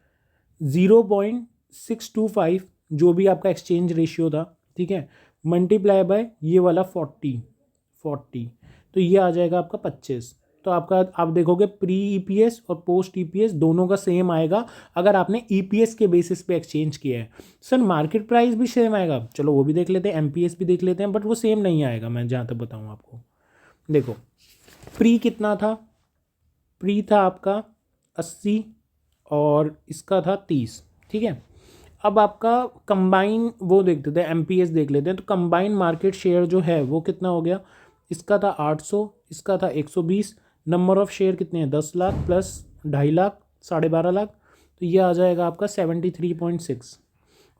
0.625 जो भी आपका एक्सचेंज रेशियो था। ठीक है, मल्टीप्लाई बाय ये वाला 40, तो ये आ जाएगा आपका 25। तो आपका आप देखोगे प्री ईपीएस और पोस्ट ईपीएस दोनों का सेम आएगा अगर आपने ईपीएस के बेसिस पे एक्सचेंज किया है। सर मार्केट प्राइस भी सेम आएगा, चलो वो भी देख लेते हैं, एमपीएस भी देख लेते हैं, बट वो सेम नहीं आएगा। मैं जहाँ तक बताऊँ आपको, देखो प्री कितना था, प्री था आपका 80 और इसका था 30। ठीक है, अब आपका कंबाइन वो देख लेते हैं, एमपीएस देख लेते हैं। तो कंबाइन मार्केट शेयर जो है वो कितना हो गया, इसका था 800, इसका था 120। नंबर ऑफ शेयर कितने हैं, 10 लाख प्लस 2.5 लाख, 12.5 लाख। तो ये आ जाएगा आपका 73.6।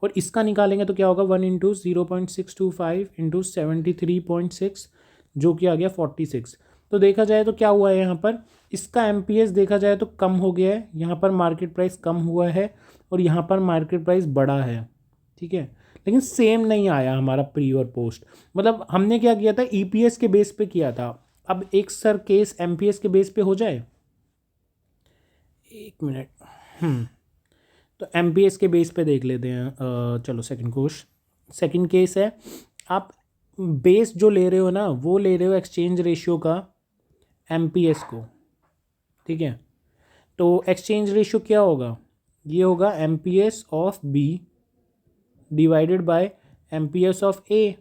और इसका निकालेंगे तो क्या होगा, 1 इंटू 0.625 इंटू 73.6 जो कि आ गया 46। तो देखा जाए तो क्या हुआ है यहाँ पर, इसका एमपीएस देखा जाए तो कम हो गया है, यहाँ पर मार्केट प्राइस कम हुआ है और यहाँ पर मार्केट प्राइस बढ़ा है। ठीक है, लेकिन सेम नहीं आया हमारा प्री और पोस्ट। मतलब हमने क्या किया था, ईपीएस के बेस पे किया था। अब एक सर केस एमपीएस के बेस पे हो जाए, एक मिनट। तो एमपीएस के बेस पे देख लेते हैं। चलो सेकंड केस है, आप बेस जो ले रहे हो ना वो ले रहे हो एक्सचेंज रेशियो का एमपीएस को। ठीक है, तो एक्सचेंज रेशियो क्या होगा, ये होगा MPS of B divided by MPS of A.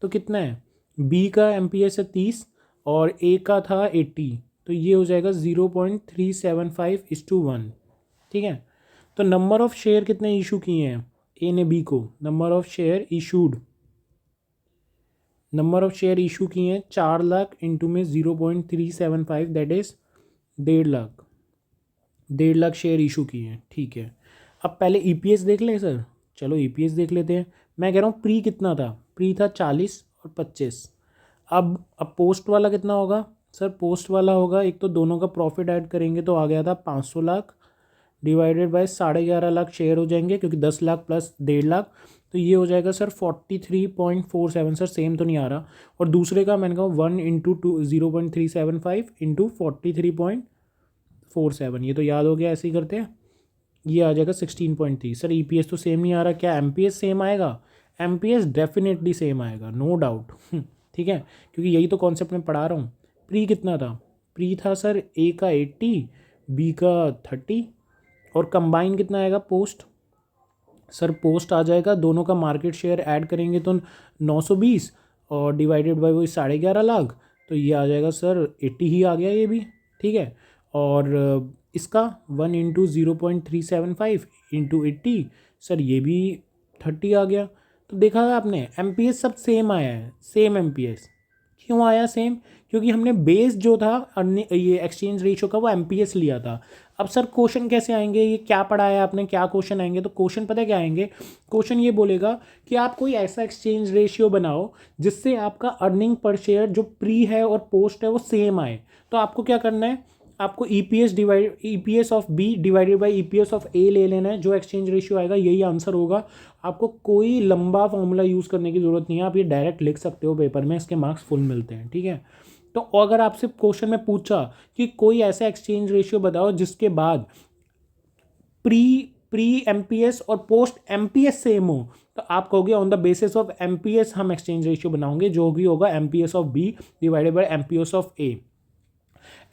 तो कितना है, बी का एमपीएस है 30 और ए का था 80, तो ये हो जाएगा 0.375:1। ठीक है, तो नंबर ऑफ शेयर कितने इशू किए हैं ए ने बी को, नंबर ऑफ शेयर इशू किए हैं 4 लाख इंटू में 0.375 that is 1.5 lakh share issue किए हैं। ठीक है, अब पहले ईपीएस देख लें सर, चलो ईपीएस देख लेते हैं। मैं कह रहा हूँ प्री कितना था, प्री था 40 और 25। अब पोस्ट वाला कितना होगा सर, पोस्ट वाला होगा, एक तो दोनों का प्रॉफिट ऐड करेंगे तो आ गया था 500 lakh divided by 11.5 lakh share हो जाएंगे, क्योंकि 10 लाख प्लस 1.5 लाख, तो ये हो जाएगा सर 43.47। सर सेम तो नहीं आ रहा। और दूसरे का मैंने कहा 1 इंटू 0.375 इंटू 43.47, ये तो याद हो गया, ऐसे ही करते हैं, ये आ जाएगा 16.3। सर ईपीएस तो सेम नहीं आ रहा, क्या एमपीएस सेम आएगा? एमपीएस डेफिनेटली सेम आएगा, नो डाउट। ठीक है, क्योंकि यही तो कॉन्सेप्ट मैं पढ़ा रहा हूँ। प्री कितना था, प्री था सर ए का 80, बी का 30, और कंबाइन कितना आएगा पोस्ट, सर पोस्ट आ जाएगा, दोनों का मार्केट शेयर ऐड करेंगे तो 920 और डिवाइडेड बाय वही 11.5 लाख, तो ये आ जाएगा सर 80 ही आ गया ये भी। ठीक है, और इसका 1 इंटू 0.375 इंटू 80, सर ये भी 30 आ गया। तो देखा आपने एमपीएस सब सेम आया है, सेम एमपीएस। क्यों आया सेम, क्योंकि हमने बेस जो था ये एक्सचेंज रेशियो का वो एमपीएस लिया था। अब सर क्वेश्चन कैसे आएंगे, ये क्या पढ़ाया आपने, क्या क्वेश्चन आएंगे, तो क्वेश्चन पता है क्या आएंगे, क्वेश्चन ये बोलेगा कि आप कोई ऐसा एक्सचेंज रेशियो बनाओ जिससे आपका अर्निंग पर शेयर जो प्री है और पोस्ट है वो सेम आए। तो आपको क्या करना है, आपको EPS of B divided by EPS of A ले लेना है, जो एक्सचेंज रेशियो आएगा यही आंसर होगा। आपको कोई लंबा फॉर्मूला यूज़ करने की ज़रूरत नहीं है, आप ये डायरेक्ट लिख सकते हो पेपर में, इसके मार्क्स फुल मिलते हैं। ठीक है, तो अगर आपसे क्वेश्चन में पूछा कि कोई ऐसा एक्सचेंज रेशियो बताओ जिसके बाद प्री एमपीएस और पोस्ट एमपीएस सेम हो, तो आप कहोगे on the basis of MPS हम एक्सचेंज रेशियो बनाओगे, जो भी होगा MPS of B divided by MPS of A.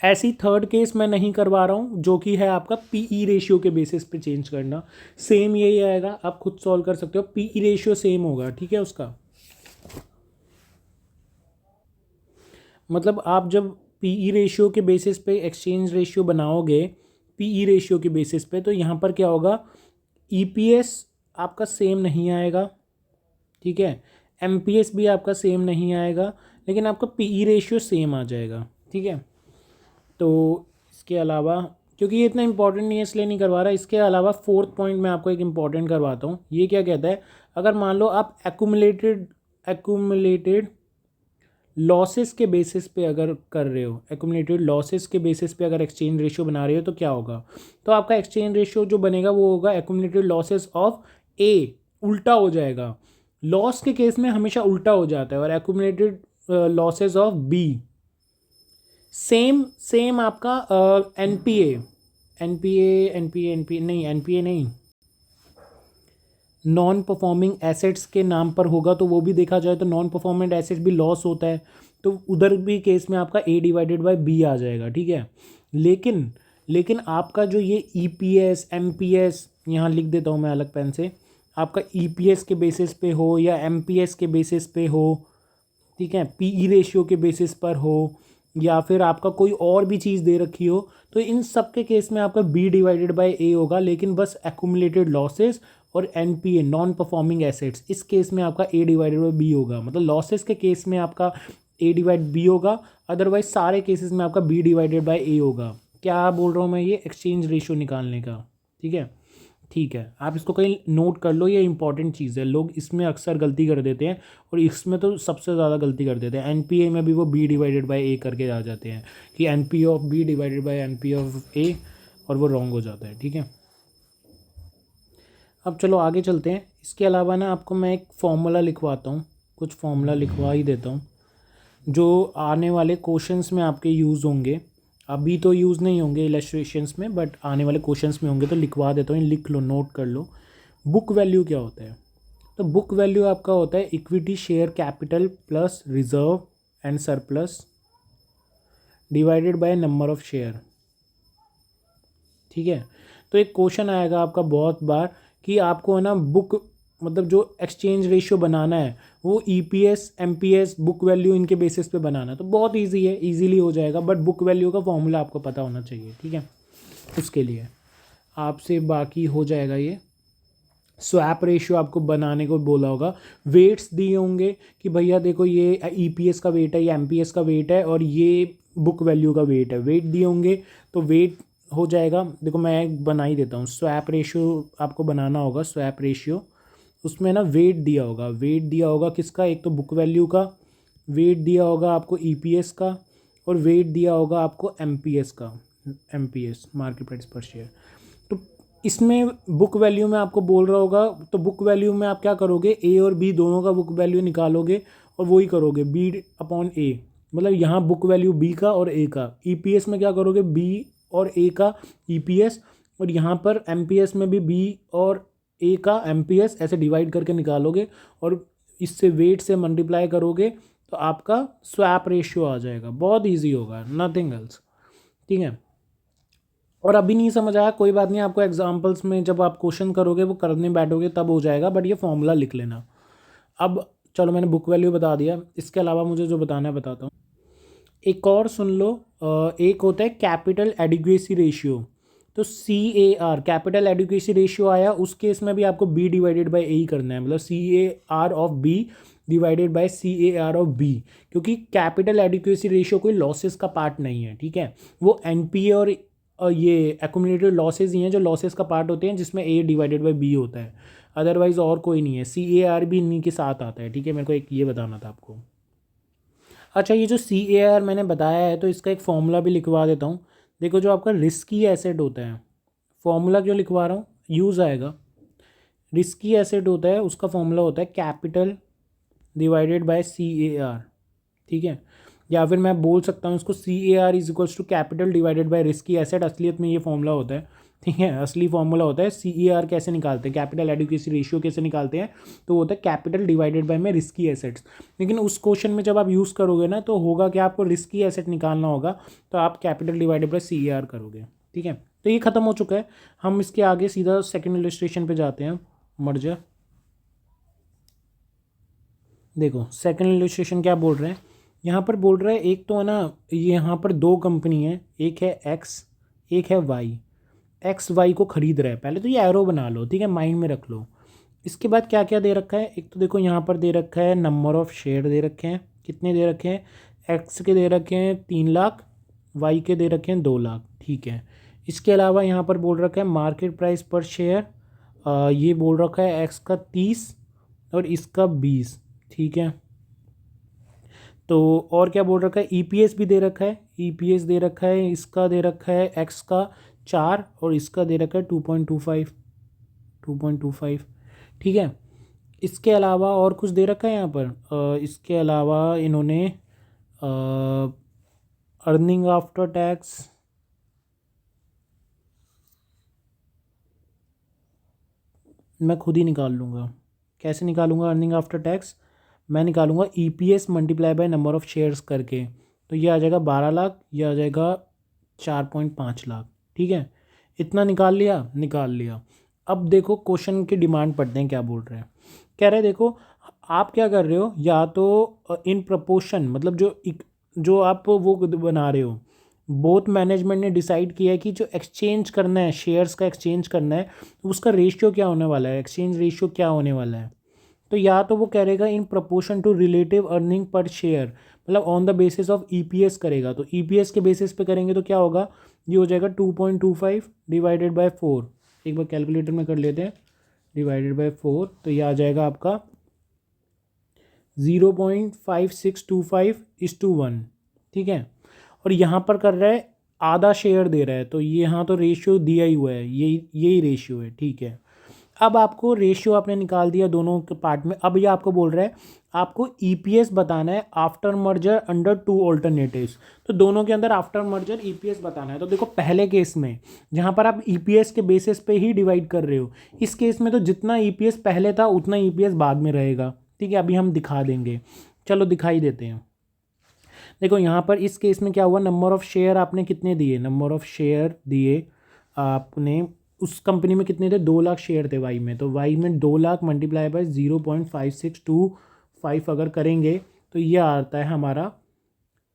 ऐसी थर्ड केस मैं नहीं करवा रहा हूँ, जो कि है आपका पीई रेशियो के बेसिस पे चेंज करना। सेम यही आएगा, आप खुद सॉल्व कर सकते हो, पीई रेशियो सेम होगा, ठीक है। उसका मतलब आप जब पीई रेशियो के बेसिस पे एक्सचेंज रेशियो बनाओगे, पीई रेशियो के बेसिस पे, तो यहाँ पर क्या होगा, ईपीएस आपका सेम नहीं आएगा, ठीक है, एमपीएस भी आपका सेम नहीं आएगा, लेकिन आपका पीई रेशियो सेम आ जाएगा, ठीक है। तो इसके अलावा, क्योंकि ये इतना इंपॉर्टेंट नहीं है इसलिए नहीं करवा रहा, इसके अलावा फोर्थ पॉइंट मैं आपको एक इंपॉर्टेंट करवाता हूँ। ये क्या कहता है, अगर मान लो आप एक्यूमुलेटेड लॉसेस के बेसिस पे अगर कर रहे हो, एक्यूमुलेटेड लॉसेस के बेसिस पे अगर एक्सचेंज रेशियो बना रहे हो, तो क्या होगा, तो आपका एक्सचेंज रेशियो जो बनेगा वो होगा एक्यूमुलेटेड लॉसेस ऑफ ए, उल्टा हो जाएगा। लॉस के केस में हमेशा उल्टा हो जाता है, और accumulated losses of B, same same आपका एनपीए, एनपीए नहीं, एनपीए नहीं, नॉन परफॉर्मिंग एसेट्स के नाम पर होगा, तो वो भी देखा जाए तो नॉन परफॉर्मेंट एसेट्स भी लॉस होता है, तो उधर भी केस में आपका ए डिवाइडेड बाय बी आ जाएगा, ठीक है। लेकिन लेकिन आपका जो ये ईपीएस एमपीएस, यहाँ लिख देता हूँ मैं अलग पेन से, आपका ईपीएस के बेसिस पे हो या एमपीएस के बेसिस पे हो, ठीक है, पीई रेशियो के बेसिस पर हो, या फिर आपका कोई और भी चीज़ दे रखी हो, तो इन सब के केस में आपका बी डिवाइडेड बाय ए होगा। लेकिन बस एक्यूमुलेटेड लॉसेस और एनपीए, नॉन परफॉर्मिंग एसेट्स, इस केस में आपका ए डिवाइडेड बाय बी होगा। मतलब लॉसेस के केस में आपका ए डिवाइड बी होगा, अदरवाइज सारे केसेस में आपका बी डिवाइडेड बाय ए होगा। क्या बोल रहा हूँ मैं, ये एक्सचेंज रेशियो निकालने का, ठीक है। ठीक है, आप इसको कहीं नोट कर लो, ये इंपॉर्टेंट चीज़ है, लोग इसमें अक्सर गलती कर देते हैं, और इसमें तो सबसे ज़्यादा गलती कर देते हैं। एनपीए में भी वो बी डिवाइडेड बाय ए करके आ जाते हैं कि NPA of B divided by NPA of A, और वो रॉन्ग हो जाता है, ठीक है। अब चलो आगे चलते हैं। इसके अलावा ना आपको मैं एक फॉर्मूला लिखवाता हूँ, कुछ फॉर्मूला लिखवा ही देता हूँ, जो आने वाले क्वेश्चंस में आपके यूज़ होंगे। अभी तो यूज़ नहीं होंगे इलस्ट्रेशंस में, बट आने वाले क्वेश्चंस में होंगे, तो लिखवा देता हूँ, लिख लो, नोट कर लो। बुक वैल्यू क्या होता है, तो बुक वैल्यू आपका होता है equity share capital plus reserve and surplus divided by number of share, ठीक है। तो एक क्वेश्चन आएगा आपका बहुत बार कि आपको है ना बुक, मतलब जो एक्सचेंज रेशियो बनाना है वो ईपीएस एमपीएस बुक वैल्यू इनके बेसिस पे बनाना है, तो बहुत इजी है, इजीली हो जाएगा, बट बुक वैल्यू का फॉर्मूला आपको पता होना चाहिए, ठीक है। उसके लिए आपसे बाकी हो जाएगा ये स्वैप रेशियो आपको बनाने को बोला होगा, वेट्स दिए होंगे कि भैया देखो ये ईपीएस का वेट है, ये एमपीएस का वेट है, और ये बुक वैल्यू का वेट है, वेट दिए होंगे, तो वेट हो जाएगा। देखो मैं बना ही देता हूँ, स्वैप रेशियो आपको बनाना होगा, स्वैप रेशियो, उसमें ना वेट दिया होगा, वेट दिया होगा किसका, एक तो बुक वैल्यू का, वेट दिया होगा आपको ईपीएस का, और वेट दिया होगा आपको एमपीएस का, एमपीएस मार्केट प्राइस पर शेयर। तो इसमें बुक वैल्यू में आपको बोल रहा होगा, तो बुक वैल्यू में आप क्या करोगे, ए और बी दोनों का बुक वैल्यू निकालोगे, और वही करोगे बी अपॉन ए, मतलब यहाँ बुक वैल्यू बी का और ए का। ईपीएस में क्या करोगे, बी और ए का ईपीएस, और यहाँ पर एमपीएस में भी बी और ए का एमपीएस, ऐसे डिवाइड करके निकालोगे, और इससे वेट से मल्टीप्लाई करोगे, तो आपका स्वैप रेशियो आ जाएगा। बहुत ईजी होगा, नथिंग एल्स, ठीक है। और अभी नहीं समझ आया कोई बात नहीं, आपको एग्जांपल्स में जब आप क्वेश्चन करोगे, वो करने बैठोगे तब हो जाएगा, बट ये फॉर्मूला लिख लेना। अब चलो मैंने बुक वैल्यू बता दिया, इसके अलावा मुझे जो बताना है बताता हूँ। एक और सुन लो, एक होता है कैपिटल एडिक्वेसी रेशियो, तो C A R capital adequacy ratio आया, उस केस में भी आपको बी डिवाइडेड बाई ए ही करना है, मतलब C A R of B divided by C A R of B, क्योंकि कैपिटल एडिक्वेसी रेशियो कोई लॉसेस का पार्ट नहीं है, ठीक है। वो एनपीए और ये एक्यूमुलेटेड लॉसेज ही हैं जो लॉसेस का पार्ट होते हैं, जिसमें ए डिवाइडेड बाई बी होता है, अदरवाइज और कोई नहीं है। सी ए आर भी इन्हीं के साथ आता है, ठीक है। मेरे को एक ये बताना था आपको। अच्छा, ये जो सी ए आर मैंने बताया है, तो इसका एक फॉर्मूला भी लिखवा देता हूँ। देखो, जो आपका रिस्की एसेट होता है, फॉर्मूला क्यों लिखवा रहा हूँ, यूज़ आएगा। रिस्की एसेट होता है, उसका फॉर्मूला होता है capital divided by C A R, ठीक है। या फिर मैं बोल सकता हूँ इसको C A R is equals to capital divided by risky asset, असलियत में ये फॉर्मूला होता है। ठीक है। असली फॉर्मूला होता है CER कैसे निकालते हैं, कैपिटल एडिक्वेसी रेशियो कैसे निकालते हैं, तो वो होता है कैपिटल डिवाइडेड बाय में रिस्की एसेट्स। लेकिन उस क्वेश्चन में जब आप यूज़ करोगे ना तो होगा कि आपको रिस्की एसेट निकालना होगा, तो आप कैपिटल डिवाइडेड बाय CER करोगे। ठीक है, तो ये खत्म हो चुका है। हम इसके आगे सीधा सेकेंड इलस्ट्रेशन पे जाते हैं, मर्जर। देखो सेकेंड इलस्ट्रेशन क्या बोल रहे हैं, यहाँ पर बोल रहा है एक तो है ना, ये यहाँ पर दो कंपनी है, एक है एक्स एक है वाई। एक्स वाई को खरीद रहा है, पहले तो ये एरो बना लो, ठीक है, माइंड में रख लो। इसके बाद क्या क्या दे रखा है, एक तो देखो यहाँ पर दे रखा है नंबर ऑफ़ शेयर दे रखे हैं, कितने दे रखे हैं, एक्स के दे रखे हैं 3 लाख, वाई के दे रखे हैं 2 लाख। ठीक है, इसके अलावा यहाँ पर बोल रखा है मार्केट प्राइस पर शेयर, ये बोल रखा है एक्स का 30 और इसका 20। ठीक है, तो और क्या बोल रखा है, ईपीएस भी दे रखा है, ईपीएस दे रखा है, इसका दे रखा है एक्स का 4 और इसका दे रखा है 2.25। ठीक है, इसके अलावा और कुछ दे रखा है यहाँ पर, इसके अलावा इन्होंने अर्निंग आफ्टर टैक्स, मैं खुद ही निकाल लूँगा। कैसे निकालूंगा अर्निंग आफ्टर टैक्स, मैं निकालूंगा EPS multiply by number of shares करके, तो ये आ जाएगा 12 लाख, ये आ जाएगा 4.5 लाख। ठीक है, इतना निकाल लिया। अब देखो क्वेश्चन की डिमांड पढ़ते हैं क्या बोल रहे हैं। कह रहे हैं देखो आप क्या कर रहे हो, या तो इन प्रपोर्शन, मतलब जो आप वो बना रहे हो, बोथ मैनेजमेंट ने डिसाइड किया है कि जो एक्सचेंज करना है, शेयर्स का एक्सचेंज करना है, उसका रेशियो क्या होने वाला है, एक्सचेंज रेशियो क्या होने वाला है। तो या तो वो करेगा in proportion to relative earning per share, मतलब on the basis of EPS करेगा, तो ईपीएस के बेसिस पे करेंगे तो क्या होगा, ये हो जाएगा 2.25 डिवाइडेड बाय 4। एक बार कैलकुलेटर में कर लेते हैं, डिवाइडेड बाय 4, तो ये आ जाएगा आपका 0.5625:1। ठीक है, और यहाँ पर कर रहा है आधा शेयर दे रहा है, तो ये यहाँ तो रेशियो दिया ही हुआ है, यही रेशियो है। ठीक है, अब आपको रेशियो आपने निकाल दिया दोनों के पार्ट में। अब ये आपको बोल रहा है आपको ईपीएस बताना है आफ्टर मर्जर अंडर 2 ऑल्टरनेटिव्स, तो दोनों के अंदर आफ्टर मर्जर ईपीएस बताना है। तो देखो पहले केस में जहाँ पर आप ईपीएस के बेसिस पे ही डिवाइड कर रहे हो, इस केस में तो जितना ईपीएस पहले था उतना ईपीएस बाद में रहेगा। ठीक है, अभी हम दिखा देंगे, चलो दिखाई देते हैं। देखो यहाँ पर इस केस में क्या हुआ, नंबर ऑफ़ शेयर आपने कितने दिए, नंबर ऑफ़ शेयर दिए आपने, उस कंपनी में कितने थे, 2 लाख शेयर थे वाई में, तो वाई में 2 लाख मल्टीप्लाई बाय 0.5625 अगर करेंगे तो ये आता है हमारा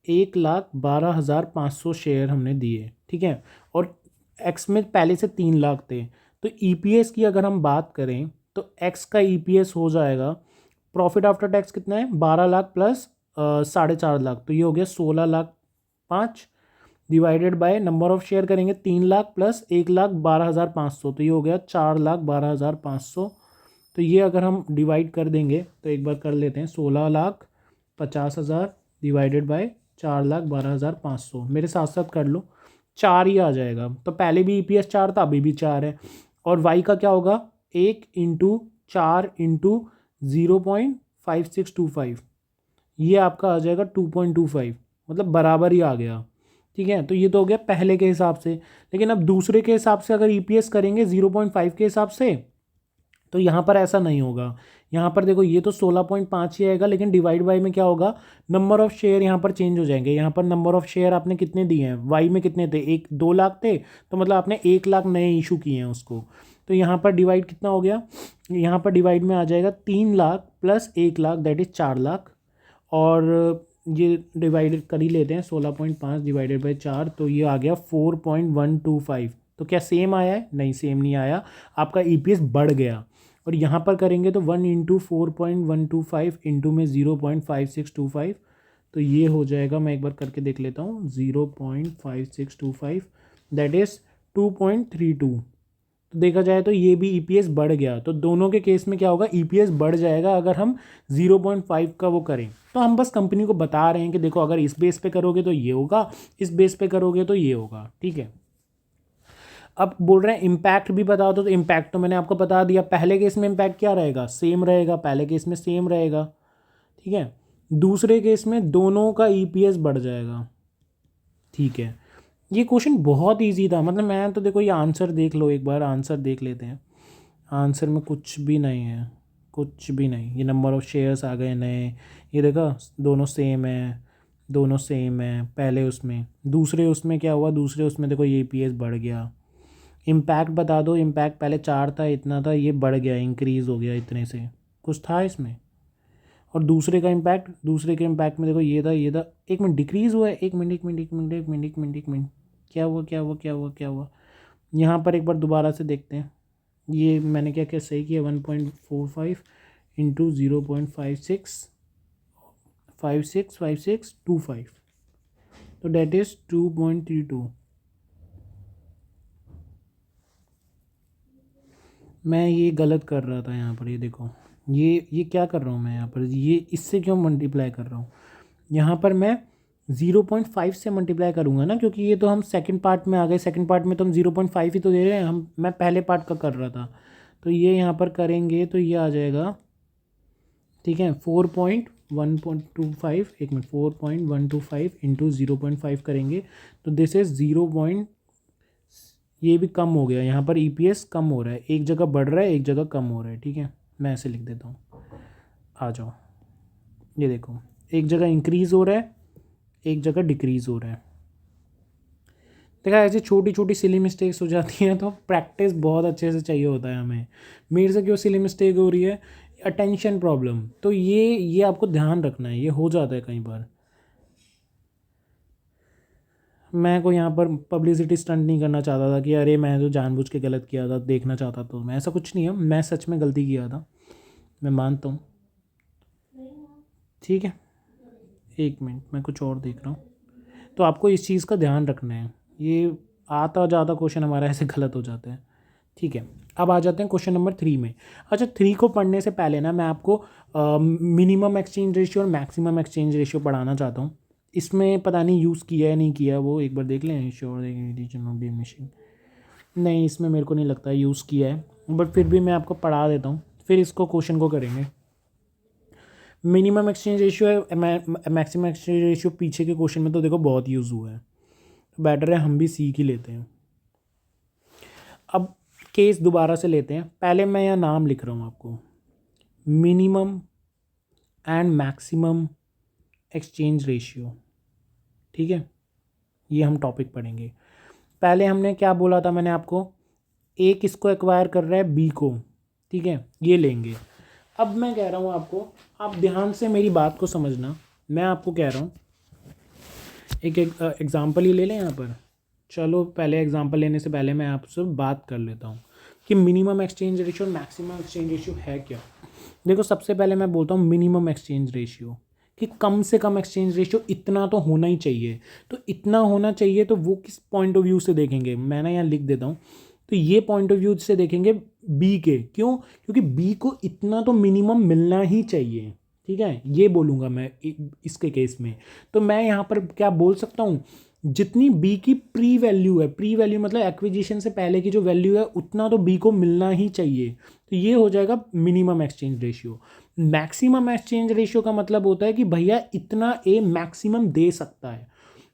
1,12,500 शेयर हमने दिए। ठीक है, और एक्स में पहले से 3 लाख थे, तो ईपीएस की अगर हम बात करें तो एक्स का ईपीएस हो जाएगा, प्रॉफिट आफ्टर टैक्स कितना है, 12 लाख प्लस 4.5 लाख, तो ये हो गया 16,05,000 divided by number of share करेंगे 3 लाख प्लस 1,12,500, तो ये हो गया 4,12,500। तो ये अगर हम डिवाइड कर देंगे तो एक बार कर लेते हैं, 16,50,000 डिवाइडेड बाय 4,12,500, मेरे साथ साथ कर लो, 4 ही आ जाएगा। तो पहले भी ईपीएस 4 था, अभी भी 4 है। और वाई का क्या होगा, 1 × 4 × 0.5625, ये आपका आ जाएगा 2.25, मतलब बराबर ही आ गया। ठीक है, तो ये तो हो गया पहले के हिसाब से। लेकिन अब दूसरे के हिसाब से अगर ईपीएस करेंगे 0.5 के हिसाब से, तो यहाँ पर ऐसा नहीं होगा। यहाँ पर देखो ये तो 16.5 ही आएगा, लेकिन डिवाइड बाई में क्या होगा, नंबर ऑफ़ शेयर यहाँ पर चेंज हो जाएंगे। यहाँ पर नंबर ऑफ़ शेयर आपने कितने दिए हैं, वाई में कितने थे, 2 लाख थे, तो मतलब आपने 1 लाख नए इशू किए हैं उसको। तो यहाँ पर डिवाइड कितना हो गया, यहाँ पर डिवाइड में आ जाएगा 3 lakh plus 1 lakh, that is 4 lakh. और ये डिवाइडेड कर ही लेते हैं, 16.5 डिवाइडेड बाई 4, तो ये आ गया 4.125। तो क्या सेम आया है, नहीं सेम नहीं आया, आपका ईपीएस बढ़ गया। और यहाँ पर करेंगे तो 1 × 4.125 इंटू में 0.5625, तो ये हो जाएगा, मैं एक बार करके देख लेता हूँ, 0.5625 दैट इज़ 2.32। तो देखा जाए तो ये भी ईपीएस बढ़ गया। तो दोनों के केस में क्या होगा, ईपीएस बढ़ जाएगा अगर हम 0.5 का वो करें। तो हम बस कंपनी को बता रहे हैं कि देखो अगर इस बेस पे करोगे तो ये होगा, इस बेस पे करोगे तो ये होगा। ठीक है, अब बोल रहे हैं इम्पैक्ट भी बता दो, तो इम्पैक्ट तो मैंने आपको बता दिया। पहले केस में इम्पैक्ट क्या रहेगा, सेम रहेगा, पहले केस में सेम रहेगा। ठीक है, दूसरे केस में दोनों का ईपीएस बढ़ जाएगा। ठीक है, ये क्वेश्चन बहुत इजी था, मतलब मैं तो देखो ये आंसर देख लो एक बार, आंसर देख लेते हैं। आंसर में कुछ भी नहीं है, कुछ भी नहीं। ये नंबर ऑफ़ शेयर्स आ गए नए, ये देखा दोनों सेम है, दोनों सेम है। पहले उसमें, दूसरे उसमें क्या हुआ, दूसरे उसमें देखो ये ईपीएस बढ़ गया। इम्पैक्ट बता दो, इम्पैक्ट पहले 4 था, इतना था, ये बढ़ गया, इंक्रीज़ हो गया इतने से, कुछ था इसमें। और दूसरे का इम्पैक्ट, दूसरे के इम्पैक्ट में देखो ये था, ये था, 1 मिनट डिक्रीज़ हुआ है, 1 minute 1 minute 1 minute 1 minute 1 minute 1 minute, क्या हुआ क्या हुआ क्या हुआ क्या हुआ। यहाँ पर एक बार दोबारा से देखते हैं, ये मैंने क्या क्या सही किया, 1.45 इंटू 0.56 565625, तो डेट इज़ 2.32। मैं ये गलत कर रहा था यहाँ पर, ये देखो, ये क्या कर रहा हूँ मैं यहाँ पर, ये इससे क्यों मल्टीप्लाई कर रहा हूँ। यहाँ पर मैं 0.5 से मल्टीप्लाई करूँगा ना, क्योंकि ये तो हम सेकंड पार्ट में आ गए, सेकंड पार्ट में तो हम 0.5 ही तो दे रहे हैं हम, मैं पहले पार्ट का कर रहा था। तो ये यहाँ पर करेंगे तो ये आ जाएगा, ठीक है, 4.125, 1 मिनट, 4.125 इंटू 0.5 करेंगे तो दिस इज़ 0. ये भी कम हो गया, यहाँ पर ईपीएस कम हो रहा है, एक जगह बढ़ रहा है एक जगह कम हो रहा है, ठीक है। मैं ऐसे लिख देता हूँ, आ जाओ, ये देखो, एक जगह इंक्रीज़ हो रहा है, एक जगह डिक्रीज़ हो रहा है। देखा, ऐसी छोटी छोटी सिली मिस्टेक्स हो जाती हैं, तो प्रैक्टिस बहुत अच्छे से चाहिए होता है हमें। मेरे से क्यों सिली मिस्टेक हो रही है, अटेंशन प्रॉब्लम, तो ये आपको ध्यान रखना है, ये हो जाता है कई बार। मैं को यहाँ पर पब्लिसिटी स्टंट नहीं करना चाहता था कि अरे मैं तो जानबूझ के गलत किया था, देखना चाहता, तो मैं, ऐसा कुछ नहीं है, मैं सच में गलती किया था, मैं मानता हूँ, ठीक है। 1 मिनट, मैं कुछ और देख रहा हूँ। तो आपको इस चीज़ का ध्यान रखना है, ये आता ज़्यादा क्वेश्चन हमारा ऐसे गलत हो जाते हैं, ठीक है। अब आ जाते हैं क्वेश्चन नंबर 3 में। अच्छा, 3 को पढ़ने से पहले ना मैं आपको मिनिमम एक्सचेंज रेशियो और मैक्सिमम एक्सचेंज रेशियो पढ़ाना चाहता हूँ। इसमें पता नहीं यूज़ किया है नहीं किया, वो एक बार देख लें, श्योर मशीन, नहीं इसमें मेरे को नहीं लगता यूज़ किया है, बट फिर भी मैं आपको पढ़ा देता हूँ, फिर इसको क्वेश्चन को करेंगे। मिनिमम एक्सचेंज रेशियो है, मैक्सिमम एक्सचेंज रेशियो पीछे के क्वेश्चन में तो देखो बहुत यूज़ हुआ है, तो बेटर है हम भी सीख ही लेते हैं। अब केस दोबारा से लेते हैं, पहले मैं यहाँ नाम लिख रहा हूँ आपको, minimum and maximum exchange ratio, ठीक है, ये हम टॉपिक पढ़ेंगे। पहले हमने क्या बोला था, मैंने आपको, ए किसको एक्वायर कर रहा है, बी को, ठीक है, ये लेंगे। अब मैं कह रहा हूँ आपको, आप ध्यान से मेरी बात को समझना, मैं आपको कह रहा हूँ, एक एग्ज़ाम्पल ही ले लें यहाँ पर। चलो पहले एग्जांपल लेने से पहले मैं आपसे बात कर लेता हूँ कि मिनिमम एक्सचेंज रेशियो और मैक्सिमम एक्सचेंज रेशियो है क्या। देखो, सबसे पहले मैं बोलता हूँ मिनिमम एक्सचेंज रेशियो, कि कम से कम एक्सचेंज रेशियो इतना तो होना ही चाहिए। तो इतना होना चाहिए, तो वो किस पॉइंट ऑफ व्यू से देखेंगे, मैं ना यहाँ लिख देता हूँ, तो ये पॉइंट ऑफ व्यू से देखेंगे बी के, क्यों, क्योंकि बी को इतना तो मिनिमम मिलना ही चाहिए, ठीक है, ये बोलूँगा मैं इसके केस में। तो मैं यहाँ पर क्या बोल सकता हूँ, जितनी बी की प्री वैल्यू है, प्री वैल्यू मतलब एक्विजिशन से पहले की जो वैल्यू है, उतना तो बी को मिलना ही चाहिए, तो ये हो जाएगा minimum exchange ratio. Maximum exchange ratio का मतलब होता है कि भैया इतना ए मैक्सिमम दे सकता है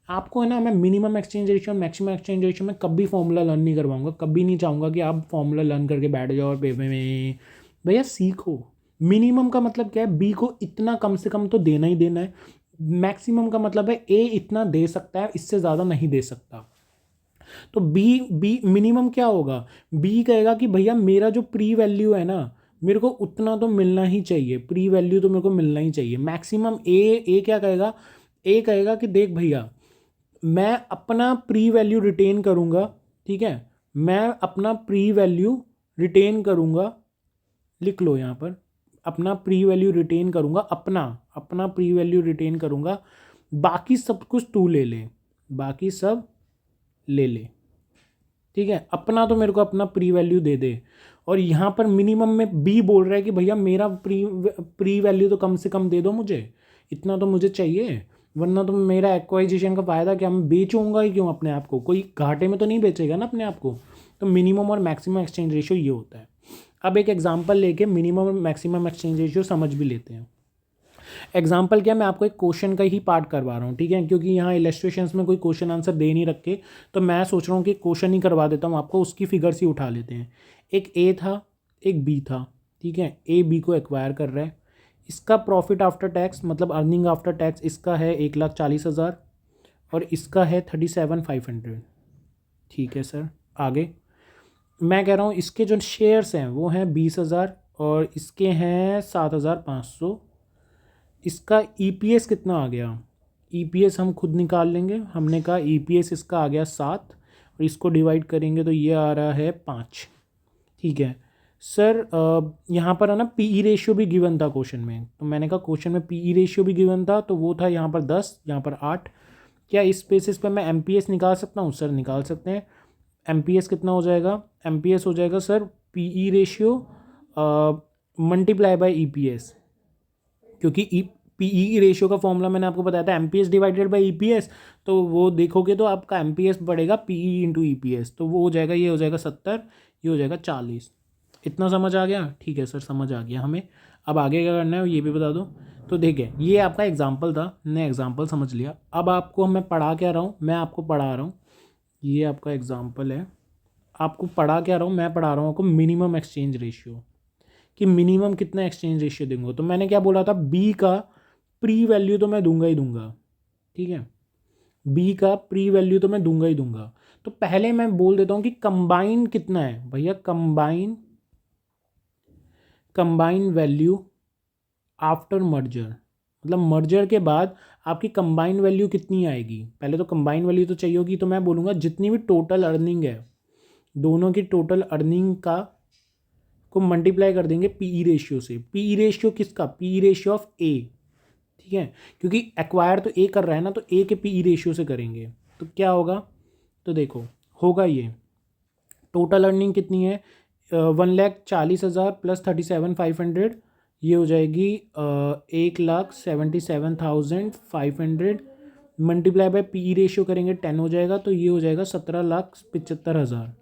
आपको, है ना। मैं मिनिमम एक्सचेंज रेशियो और मैक्सिमम एक्सचेंज रेशियो में कभी फॉर्मूला लर्न नहीं करवाऊंगा, कभी नहीं चाहूँगा कि आप फॉर्मूला लर्न करके बैठ जाओ और पेपर में, भैया सीखो। मिनिमम का मतलब क्या है, बी को इतना कम से कम तो देना ही देना है। मैक्सिमम का मतलब है ए इतना दे सकता है, इससे ज़्यादा नहीं दे सकता। तो बी मिनिमम क्या होगा, बी कहेगा कि भैया मेरा जो प्री वैल्यू है ना, मेरे को उतना तो मिलना ही चाहिए, प्री वैल्यू तो मेरे को मिलना ही चाहिए। मैक्सिमम ए क्या कहेगा, ए कहेगा कि देख भैया, मैं अपना प्री वैल्यू रिटेन करूँगा, ठीक है, मैं अपना प्री वैल्यू रिटेन करूँगा, लिख लो यहाँ पर, अपना प्री वैल्यू रिटेन करूँगा, अपना अपना प्री वैल्यू रिटेन करूँगा, बाकी सब कुछ तू ले ले, बाकी सब ले ले, ठीक है। अपना तो मेरे को अपना प्री वैल्यू दे दे। और यहाँ पर मिनिमम में बी बोल रहा है कि भैया मेरा प्री वैल्यू तो कम से कम दे दो मुझे, इतना तो मुझे चाहिए, वरना तो मेरा एक्वाइजिशन का फ़ायदा क्या, मैं बेचूंगा ही क्यों अपने आप को, कोई घाटे में तो नहीं बेचेगा ना अपने आप को। तो मिनिमम और मैक्सिमम एक्सचेंज रेशियो ये होता है। अब एक एग्जांपल लेके मिनिमम और मैक्सिमम एक्सचेंज रेशियो समझ भी लेते हैं। एग्जाम्पल क्या, मैं आपको एक क्वेश्चन का ही पार्ट करवा रहा हूँ, ठीक है, क्योंकि यहाँ इलस्ट्रेशंस में कोई क्वेश्चन आंसर दे नहीं रखे, तो मैं सोच रहा हूँ कि क्वेश्चन ही करवा देता हूँ आपको, उसकी फिगर्स ही उठा लेते हैं। एक ए था, एक बी था, ठीक है, ए बी को एक्वायर कर रहा है, इसका प्रॉफिट आफ्टर टैक्स मतलब अर्निंग आफ्टर टैक्स इसका है 1,40,000 और इसका है 37,500, ठीक है सर। आगे मैं कह रहा हूँ इसके जो शेयर्स हैं वो हैं 20,000 और इसके हैं 7,500। इसका ईपीएस कितना आ गया, ईपीएस हम खुद निकाल लेंगे, हमने कहा ईपीएस इसका आ गया 7 और इसको डिवाइड करेंगे तो ये आ रहा है 5, ठीक है सर। यहाँ पर है ना पीई रेशियो भी गिवन था क्वेश्चन में, तो मैंने कहा क्वेश्चन में पीई रेशियो भी गिवन था, तो वो था यहाँ पर 10, यहाँ पर 8। क्या इस बेसिस पर मैं एमपीएस निकाल सकता हूँ सर? निकाल सकते हैं। एमपीएस कितना हो जाएगा? एमपीएस हो जाएगा sir PE ratio multiply by EPS, क्योंकि पीई रेशियो का फॉर्मूला मैंने आपको बताया था एमपीएस डिवाइडेड बाय ईपीएस, तो वो देखोगे तो आपका एमपीएस बढ़ेगा पीई इंटू ईपीएस, तो वो हो जाएगा, ये हो जाएगा 70, ये हो जाएगा 40। इतना समझ आ गया? ठीक है सर, समझ आ गया हमें। अब आगे क्या करना है ये भी बता दो। तो देखिए ये आपका एग्जाम्पल था, हमने एग्जाम्पल समझ लिया। अब आपको मैं पढ़ा क्या रहा हूँ, मैं आपको पढ़ा रहा हूँ, ये आपका एग्जाम्पल है, आपको पढ़ा क्या रहा हूँ, मैं पढ़ा रहा हूँ आपको मिनिमम एक्सचेंज रेशियो, कि मिनिमम कितना एक्सचेंज रेशियो देंगे। तो मैंने क्या बोला था, बी का प्री वैल्यू तो मैं दूंगा ही दूंगा, ठीक है, बी का प्री वैल्यू तो मैं दूंगा ही दूंगा। तो पहले मैं बोल देता हूँ कि कंबाइन कितना है भैया, कंबाइन वैल्यू आफ्टर मर्जर, मतलब मर्जर के बाद आपकी कंबाइन वैल्यू कितनी आएगी। पहले तो कंबाइन वैल्यू तो चाहिए होगी, तो मैं बोलूँगा जितनी भी टोटल अर्निंग है, दोनों की टोटल अर्निंग का को मल्टीप्लाई कर देंगे पीई रेशियो से। पीई रेशियो किसका? पीई रेशियो ऑफ ए, ठीक है, क्योंकि एक्वायर तो ए कर रहा है ना, तो ए के पीई रेशियो से करेंगे तो क्या होगा, तो देखो होगा ये टोटल अर्निंग कितनी है 1,40,000 प्लस 37,500, ये हो जाएगी 1,77,500 मल्टीप्लाई बाय पीई रेशियो करेंगे 10 हो जाएगा, तो ये हो जाएगा 17,75,000।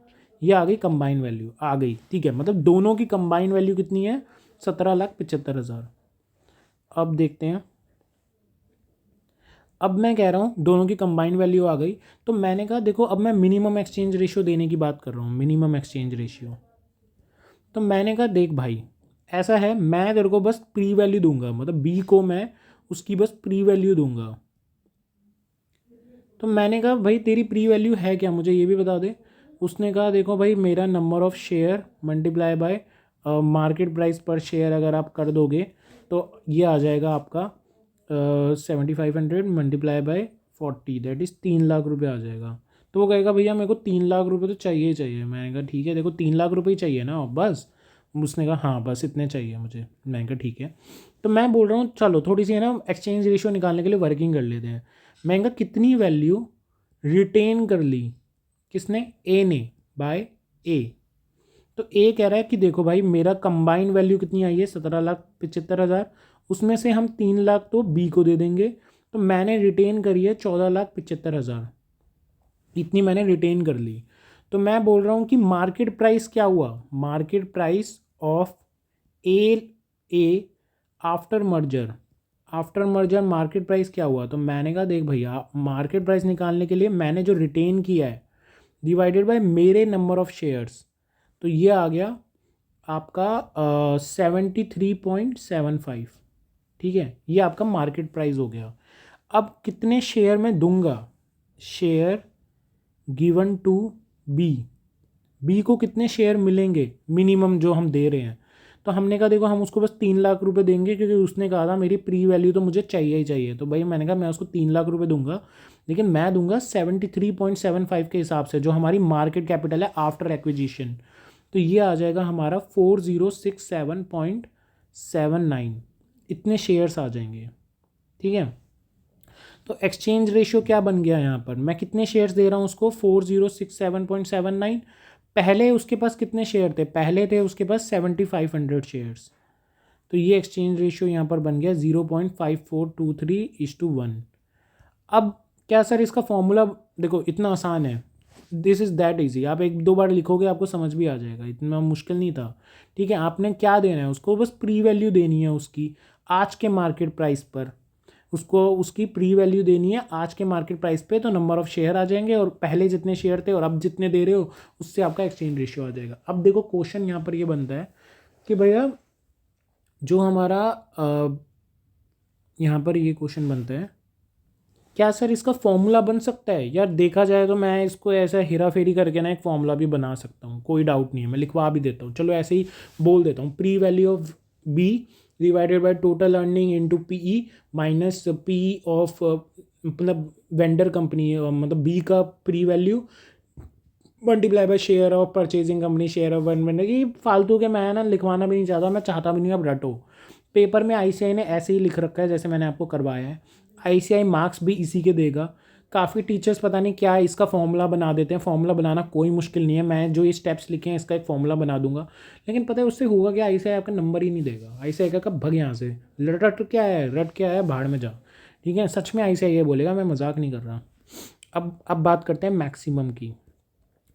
ये आ गई कंबाइन वैल्यू आ गई, ठीक है, मतलब दोनों की कंबाइन वैल्यू कितनी है 17,75,000। अब देखते हैं, अब मैं कह रहा हूँ दोनों की कंबाइंड वैल्यू आ गई, तो मैंने कहा देखो अब मैं मिनिमम एक्सचेंज रेशियो देने की बात कर रहा हूँ, मिनिमम एक्सचेंज रेशियो। तो मैंने कहा देख भाई ऐसा है, मैं तेरे को बस प्री वैल्यू दूंगा, मतलब बी को मैं उसकी बस प्री वैल्यू दूंगा। तो मैंने कहा भाई तेरी प्री वैल्यू है क्या, मुझे ये भी बता दे। उसने कहा देखो भाई मेरा number of share multiply by market price पर शेयर अगर आप कर दोगे तो ये आ जाएगा आपका 7,500 मल्टीप्लाई बाय 40, दैट इज़ 3,00,000 रुपये आ जाएगा। तो वो कहेगा भैया मेरे को 3,00,000 रुपये तो चाहिए ही चाहिए। मैंने कहा ठीक है, देखो 3,00,000 रुपये ही चाहिए ना बस। उसने कहा हाँ बस इतने चाहिए मुझे। मैंने कहा ठीक है। तो मैं बोल रहा हूँ चलो थोड़ी सी है ना एक्सचेंज रेशियो निकालने के लिए वर्किंग कर लेते हैं। मैंने कहा कितनी वैल्यू रिटेन कर ली किसने, ए ने, बाय ए। तो ए कह रहा है कि देखो भाई मेरा कंबाइन वैल्यू कितनी आई है 17,75,000, उसमें से हम 3,00,000 तो बी को दे देंगे, तो मैंने रिटेन करी है 14,75,000, इतनी मैंने रिटेन कर ली। तो मैं बोल रहा हूँ कि मार्केट प्राइस क्या हुआ, market price of A after merger, after merger market price क्या हुआ। तो मैंने कहा देख भैया मार्केट प्राइस निकालने के लिए मैंने जो रिटेन किया है डिवाइडेड बाय मेरे नंबर ऑफ़ शेयर्स, तो ये आ गया आपका 73.75, ठीक है, ये आपका मार्केट प्राइस हो गया। अब कितने शेयर मैं दूंगा, शेयर गिवन टू बी को कितने शेयर मिलेंगे मिनिमम जो हम दे रहे हैं। तो हमने कहा देखो हम उसको बस 3,00,000 रुपये देंगे, क्योंकि उसने कहा था मेरी प्री वैल्यू तो मुझे चाहिए ही चाहिए। तो भाई मैंने कहा मैं उसको 3,00,000 रुपये दूंगा, लेकिन मैं दूंगा 73.75 के हिसाब से जो हमारी मार्केट कैपिटल है आफ्टर एक्विजिशन। तो ये आ जाएगा हमारा 4067.79, इतने शेयर्स आ जाएंगे, ठीक है। तो एक्सचेंज रेशियो क्या बन गया यहाँ पर, मैं कितने शेयर्स दे रहा हूँ उसको 4067.79। पहले उसके पास कितने शेयर थे, पहले थे उसके पास 7,500 शेयर्स। तो ये एक्सचेंज रेशियो यहाँ पर बन गया 0.5423:1। अब क्या सर इसका फॉर्मूला, देखो इतना आसान है, दिस इज़ दैट ईजी, आप एक दो बार लिखोगे आपको समझ भी आ जाएगा, इतना मुश्किल नहीं था, ठीक है। आपने क्या देना है उसको, बस प्री वैल्यू देनी है उसकी आज के मार्केट प्राइस पर, उसको उसकी प्री वैल्यू देनी है आज के मार्केट प्राइस पे, तो नंबर ऑफ शेयर आ जाएंगे और पहले जितने शेयर थे और अब जितने दे रहे हो उससे आपका एक्सचेंज रेशियो आ जाएगा। अब देखो क्वेश्चन यहाँ पर ये बनता है कि भैया जो हमारा यहाँ पर ये क्वेश्चन बनता है, क्या सर इसका फॉर्मूला बन सकता है? यार देखा जाए तो मैं इसको ऐसा हेरा फेरी करके ना एक फॉर्मूला भी बना सकता हूँ, कोई डाउट नहीं है, मैं लिखवा भी देता हूँ। चलो ऐसे ही बोल देता हूँ, pre value of B divided by total earning into PE minus P of मतलब वेंडर कंपनी, मतलब बी का pre value multiply by share of purchasing company share of one vendor. ये फालतू के मैं ना लिखवाना भी नहीं चाहता, मैं चाहता भी नहीं अब रटो। पेपर में आईसीआई ने ऐसे ही लिख रखा है जैसे मैंने आपको करवाया है, आईसीआई मार्क्स भी इसी के देगा। काफ़ी टीचर्स पता नहीं क्या इसका फॉर्मूला बना देते हैं, फॉर्मूला बनाना कोई मुश्किल नहीं है, मैं जो ये स्टेप्स लिखे हैं इसका एक फॉर्मूला बना दूंगा। लेकिन पता है उससे होगा क्या, आईसीआई आपका नंबर ही नहीं देगा। आईसीआई का कब भग यहाँ से, रट क्या है, रट क्या है, भाड़ में जा। ठीक है, सच में आईसीआई ये बोलेगा, मैं मजाक नहीं कर रहा। अब बात करते हैं मैक्सिमम की।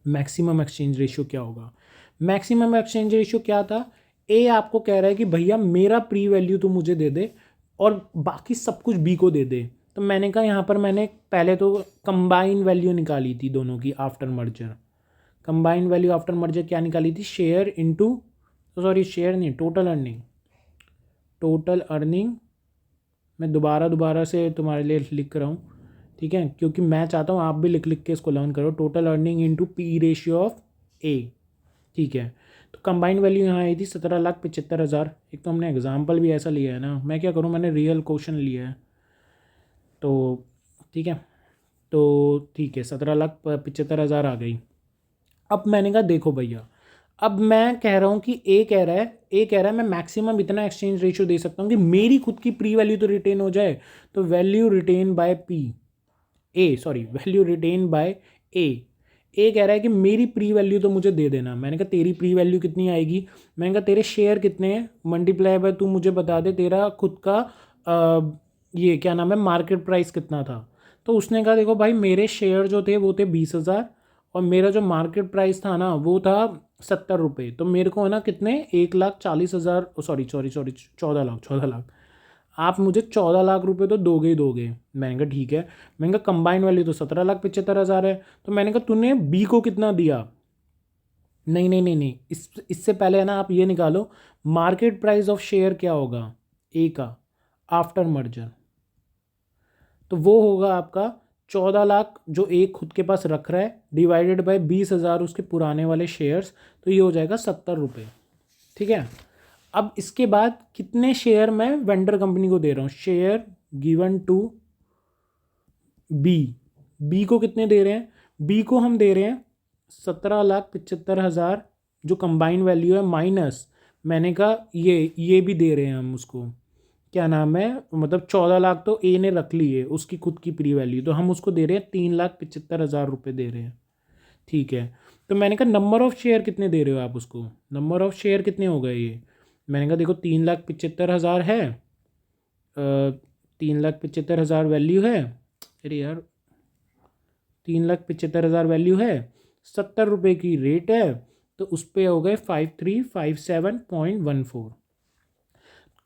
मैक्सिमम एक्सचेंज रेशियो क्या होगा? मैक्सिमम एक्सचेंज रेशियो क्या था? ए आपको कह रहा है कि भैया मेरा प्री वैल्यू तो मुझे दे दे और बाकी सब कुछ बी को दे दे। तो मैंने कहा यहाँ पर मैंने पहले तो कंबाइन वैल्यू निकाली थी दोनों की after merger. Combine value after merger क्या निकाली थी? शेयर इनटू, सॉरी शेयर नहीं, टोटल अर्निंग। टोटल अर्निंग मैं दोबारा से तुम्हारे लिए लिख रहा हूँ, ठीक है, क्योंकि मैं चाहता हूँ आप भी लिख लिख के इसको लर्न करो। Total earning into P ratio of A, ठीक है। तो कंबाइन वैल्यू यहाँ आई थी 17,75,000। एक तो हमने एग्जाम्पल भी ऐसा लिया है ना, मैं क्या करूँ, मैंने रियल क्वेश्चन लिया है तो ठीक है। तो ठीक है, 17,75,000 आ गई। अब मैंने कहा देखो भैया, अब मैं कह रहा हूँ कि ए कह रहा है मैं मैक्सिमम इतना एक्सचेंज रेशियो दे सकता हूँ कि मेरी खुद की प्री वैल्यू तो रिटेन हो जाए। तो value retain by P, value retain by A कह रहा है कि मेरी प्री वैल्यू तो मुझे दे देना। मैंने कहा तेरी प्री वैल्यू कितनी आएगी? मैंने कहा तेरे शेयर कितने हैं, मल्टीप्लाई बाय तू मुझे बता दे तेरा खुद का ये क्या नाम है मार्केट प्राइस कितना था। तो उसने कहा देखो भाई मेरे शेयर जो थे वो थे 20,000 और मेरा जो मार्केट प्राइस था ना वो था 70 रुपये। तो मेरे को है ना कितने, 1,40,000, सॉरी 14 लाख आप मुझे 14 लाख रुपए तो दोगे ही दोगे। मैंने कहा ठीक है। मैंने कहा कंबाइन वैल्यू तो 17,75,000 है। तो मैंने कहा तूने बी को कितना दिया? नहीं, इससे पहले है ना आप ये निकालो मार्केट प्राइस ऑफ शेयर क्या होगा ए का आफ्टर मर्जर। तो वो होगा आपका 14 लाख जो एक खुद के पास रख रहा है डिवाइडेड बाय 20,000 उसके पुराने वाले शेयर्स, तो ये हो जाएगा 70 रुपये। ठीक है, अब इसके बाद कितने शेयर मैं वेंडर कंपनी को दे रहा हूँ? शेयर गिवन टू बी को कितने दे रहे हैं? बी को हम दे रहे हैं 17,75,000 जो कंबाइन वैल्यू है, माइनस मैंने कहा ये भी दे रहे हैं हम उसको, क्या नाम है, मतलब 14 लाख तो ए ने रख ली है उसकी खुद की प्री वैल्यू, तो हम उसको दे रहे हैं 3,75,000 रुपये दे रहे हैं। ठीक है, तो मैंने कहा नंबर ऑफ शेयर कितने दे रहे हो आप उसको? नंबर ऑफ शेयर कितने हो गए ये? मैंने कहा देखो 3,75,000 है, 3,75,000 वैल्यू है, अरे यार 3,75,000 वैल्यू है, 70 रुपये की रेट है, तो उस पर हो गए 5357.14।